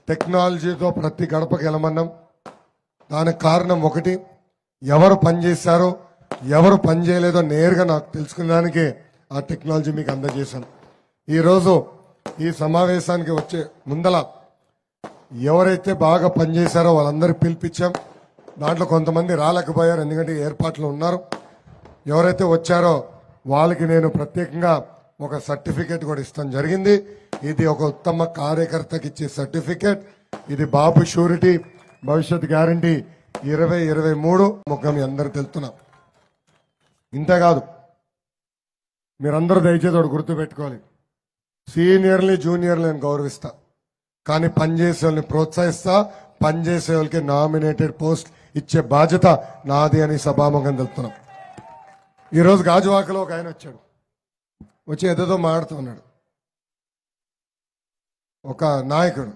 టెక్నాలజీతో ప్రతి గడపకి వెళ్ళమన్నాం. దానికి కారణం ఒకటి, ఎవరు పని చేశారో ఎవరు పని చేయలేదో నేరుగా నాకు తెలుసుకునేదానికి ఆ టెక్నాలజీ మీకు అందజేశాను. ఈరోజు ఈ సమావేశానికి వచ్చే ముందల ఎవరైతే బాగా పనిచేశారో వాళ్ళందరూ పిలిపించాం. దాంట్లో కొంతమంది రాలేకపోయారు, ఎందుకంటే ఏర్పాట్లు ఉన్నారు. ఎవరైతే వచ్చారో వాళ్ళకి నేను ప్రత్యేకంగా ఒక సర్టిఫికేట్ కూడా ఇస్తాం జరిగింది. ఇది ఒక ఉత్తమ కార్యకర్తకి ఇచ్చే సర్టిఫికేట్. ఇది బాబు షూరిటీ భవిష్యత్ గ్యారంటీ 2023 ముఖం అందరూ తెలుస్తున్నాం. ఇంతేకాదు మీరందరూ దయచేసి ఒకటి గుర్తుపెట్టుకోవాలి, సీనియర్ని జూనియర్ని నేను గౌరవిస్తా, కానీ పనిచేసే వాళ్ళని ప్రోత్సహిస్తా. పనిచేసే వాళ్ళకి నామినేటెడ్ పోస్ట్ ఇచ్చే బాధ్యత నాది అని సభాముఖం తెలుపుతున్నాం. ఈరోజు గాజువాకలో ఒక ఆయన వచ్చి ఏదేదో మాడుతూ ఉన్నాడు. ఒక నాయకుడు,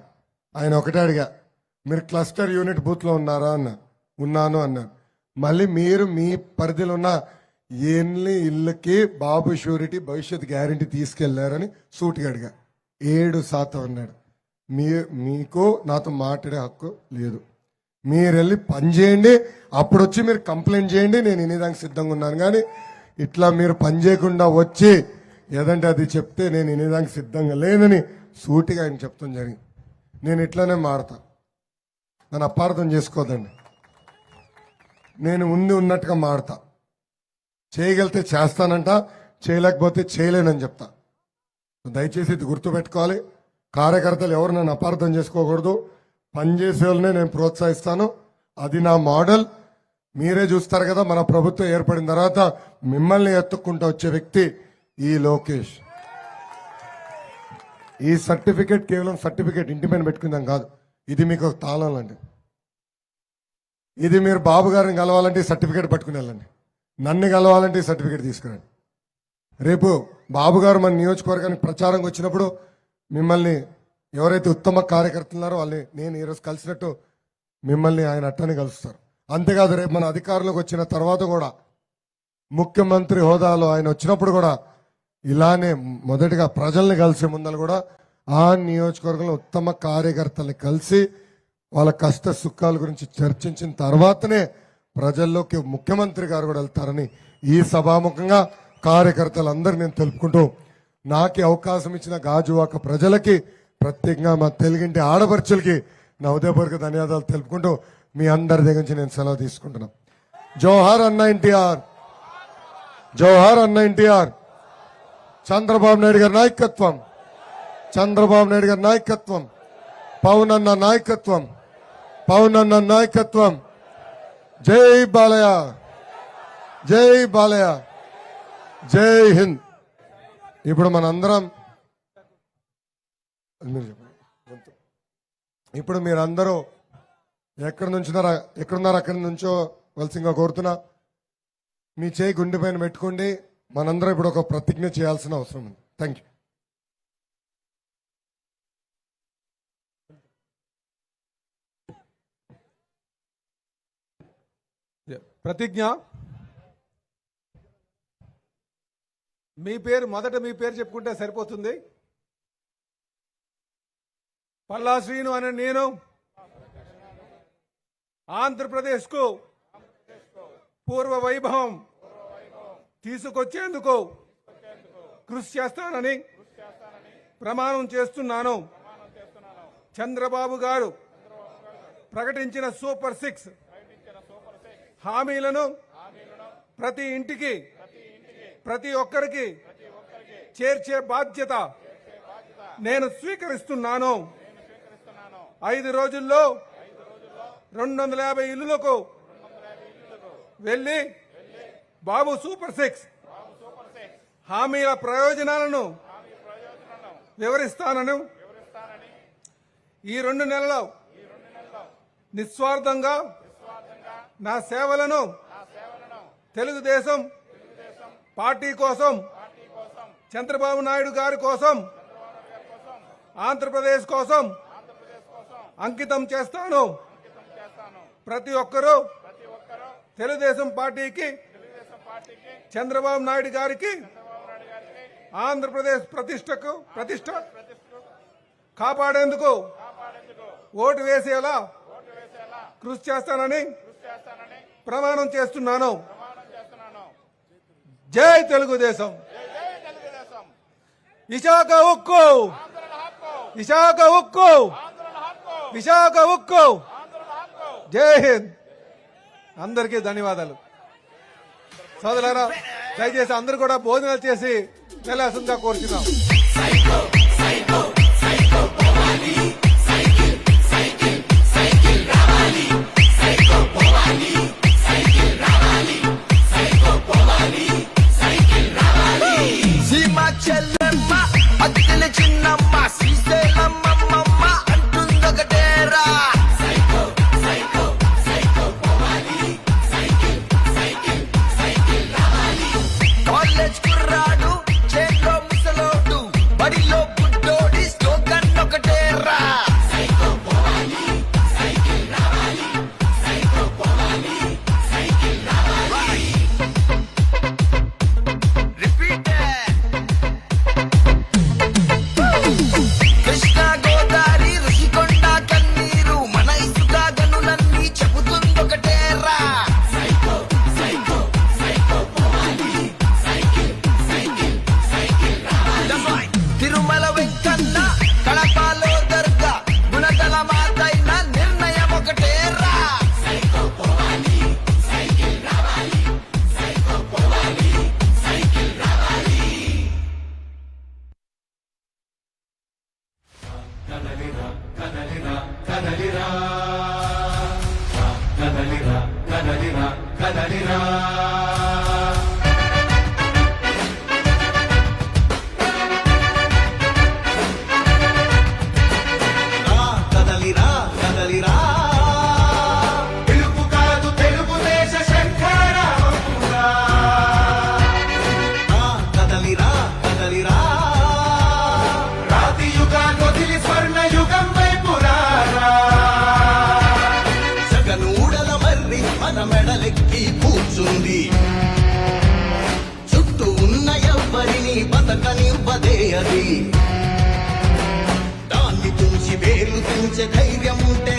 ఆయన ఒకటే అడిగా, మీరు క్లస్టర్ యూనిట్ బూత్లో ఉన్నారా అన్న. ఉన్నాను అన్నారు. మళ్ళీ మీరు మీ పరిధిలో ఉన్న ఎన్ని ఇళ్ళకి బాబు షూరిటీ భవిష్యత్ గ్యారంటీ తీసుకెళ్లారని సూటిగా అడిగా. 7% అన్నాడు. మీకు నాతో మాట్లాడే హక్కు లేదు. మీరు వెళ్ళి పని చేయండి, అప్పుడు వచ్చి మీరు కంప్లైంట్ చేయండి, నేను వినేదానికి సిద్ధంగా ఉన్నాను. కానీ ఇట్లా మీరు పని చేయకుండా వచ్చి ఏదంటే అది చెప్తే నేను వినేదానికి సిద్ధంగా లేనని సూటిగా ఆయన చెప్తాం జరిగింది. నేను ఇట్లానే మాడతా, నన్ను అపార్థం చేసుకోదండి. నేను ఉన్నట్టుగా మాడతా. చేయగలిగితే చేస్తానంట, చేయలేకపోతే చేయలేనని చెప్తా. దయచేసి ఇది గుర్తుపెట్టుకోవాలి. కార్యకర్తలు ఎవరు నన్ను అపార్థం చేసుకోకూడదు. పనిచేసే వాళ్ళనే నేను ప్రోత్సహిస్తాను. అది నా మోడల్. మీరే చూస్తారు కదా, మన ప్రభుత్వం ఏర్పడిన తర్వాత మిమ్మల్ని ఎత్తుక్కుంటూ వచ్చే వ్యక్తి ఈ లోకేష్. ఈ సర్టిఫికేట్ కేవలం సర్టిఫికేట్ ఇంటి పైన పెట్టుకుందాం కాదు, ఇది మీకు ఒక తాళం లాంటి. ఇది మీరు బాబు గారిని కలవాలంటే సర్టిఫికేట్ పట్టుకుని వెళ్ళండి, నన్ను కలవాలంటే సర్టిఫికేట్ తీసుకురండి. రేపు బాబు గారు మన నియోజకవర్గానికి ప్రచారంకి వచ్చినప్పుడు మిమ్మల్ని ఎవరైతే ఉత్తమ కార్యకర్తలు ఉన్నారో వాళ్ళని నేను ఈరోజు కలిసినట్టు మిమ్మల్ని ఆయన అట్టని కలుస్తారు. అంతేకాదు రేపు మన అధికారంలోకి వచ్చిన తర్వాత కూడా ముఖ్యమంత్రి హోదాలో ఆయన వచ్చినప్పుడు కూడా ఇలానే మొదటిగా ప్రజల్ని కలిసే ముందర కూడా ఆ నియోజకవర్గంలో ఉత్తమ కార్యకర్తల్ని కలిసి వాళ్ళ కష్ట సుఖాల గురించి చర్చించిన తర్వాతనే ప్రజల్లోకి ముఖ్యమంత్రి గారు కూడా వెళ్తారని ఈ సభాముఖంగా కార్యకర్తలందరూ నేను తెలుపుకుంటూ, నాకే అవకాశం ఇచ్చిన గాజువాక ప్రజలకి, ప్రత్యేకంగా మా తెలుగింటి ఆడపడుచులకి నా ఉదయపూర్వక ధన్యవాదాలు తెలుపుకుంటూ మీ అందరి దగ్గర నుంచి నేను సెలవు తీసుకుంటున్నాను. జోహార్ అన్న ఎన్టీఆర్, జోహార్ అన్న ఎన్టీఆర్. చంద్రబాబు నాయుడు గారి నాయకత్వం, చంద్రబాబు నాయుడు గారి నాయకత్వం, పవన్ అన్న నాయకత్వం, పవన్ అన్న నాయకత్వం. జై బాలయ్య, జై బాలయ్య, జై హింద్. ఇప్పుడు మనందరం ఇప్పుడు మీరందరూ ఎక్కడున్నారో అక్కడి నుంచో వలసింగా కోరుతున్నా. మీ చేయి గుండె పైన పెట్టుకోండి. మనందరం ఇప్పుడు ఒక ప్రతిజ్ఞ చేయాల్సిన అవసరం ఉంది. Thank you. ప్రతిజ్ఞ. మీ పేరు మొదట మీ పేరు చెప్పుకుంటే సరిపోతుంది. పల్లా శ్రీను అనే నేను ఆంధ్రప్రదేశ్కు పూర్వ వైభవం తీసుకొచ్చేందుకు కృషి చేస్తానని ప్రమాణం చేస్తున్నాను. చంద్రబాబు గారు ప్రకటించిన సూపర్ 6 హామీలను ప్రతి ఇంటికి, ప్రతి ఒక్కరికి చేర్చే బాధ్యత నేను స్వీకరిస్తున్నాను. 5 రోజుల్లో 250 ఇళ్లకు వెళ్లి బాబు సూపర్ 6 హామీల ప్రయోజనాలను వివరిస్తానని, ఈ 2 నెలల్లో నిస్వార్థంగా నా సేవలను తెలుగుదేశం పార్టీ కోసం, చంద్రబాబు నాయుడు గారి కోసం, ఆంధ్రప్రదేశ్ కోసం అంకితం చేస్తాను. ప్రతి ఒక్కరూ తెలుగుదేశం పార్టీకి, చంద్రబాబు నాయుడు గారికి, ఆంధ్రప్రదేశ్ ప్రతిష్ట కాపాడేందుకు ఓటు వేసేలా కృషి చేస్తానని ప్రమాణం చేస్తున్నాను. జై తెలుగుదేశం. విశాఖ ఉక్కు, విశాఖ ఉక్కు, విశాఖ ఉక్కు. జై హింద్. అందరికీ ధన్యవాదాలు. సోదరులారా, దయచేసి అందరూ కూడా భోజనాలు చేసి వెళ్ళాల్సిందిగా కోరుతున్నాం. చెల్లెమ్మ అత్తిల చిన్నమ్మ శ్రీశైలమ్మ అంటుందొకటేరా. కాలేజ్ కుర్రాడు, చేతిలో ముసలోడు, బడిలో కదలిరా కదలిరా కదలిరా కదలిరా కదలిరా కదలిరా తెలుగు కాదు తెలుగుదేశ శంకరావురా కదలిరా కదలిరా రాతి యుగాన్ని వదిలి స్వర్ణ యుగం వైపు రారా జగనూడల మర్రి మన మెడలెక్కి కూర్చుంది చుట్టూ ఉన్న ఎవ్వరిని బతకనివ్వదే అది దాన్ని తుంచి వేలు తుంచే ధైర్యం ఉంటే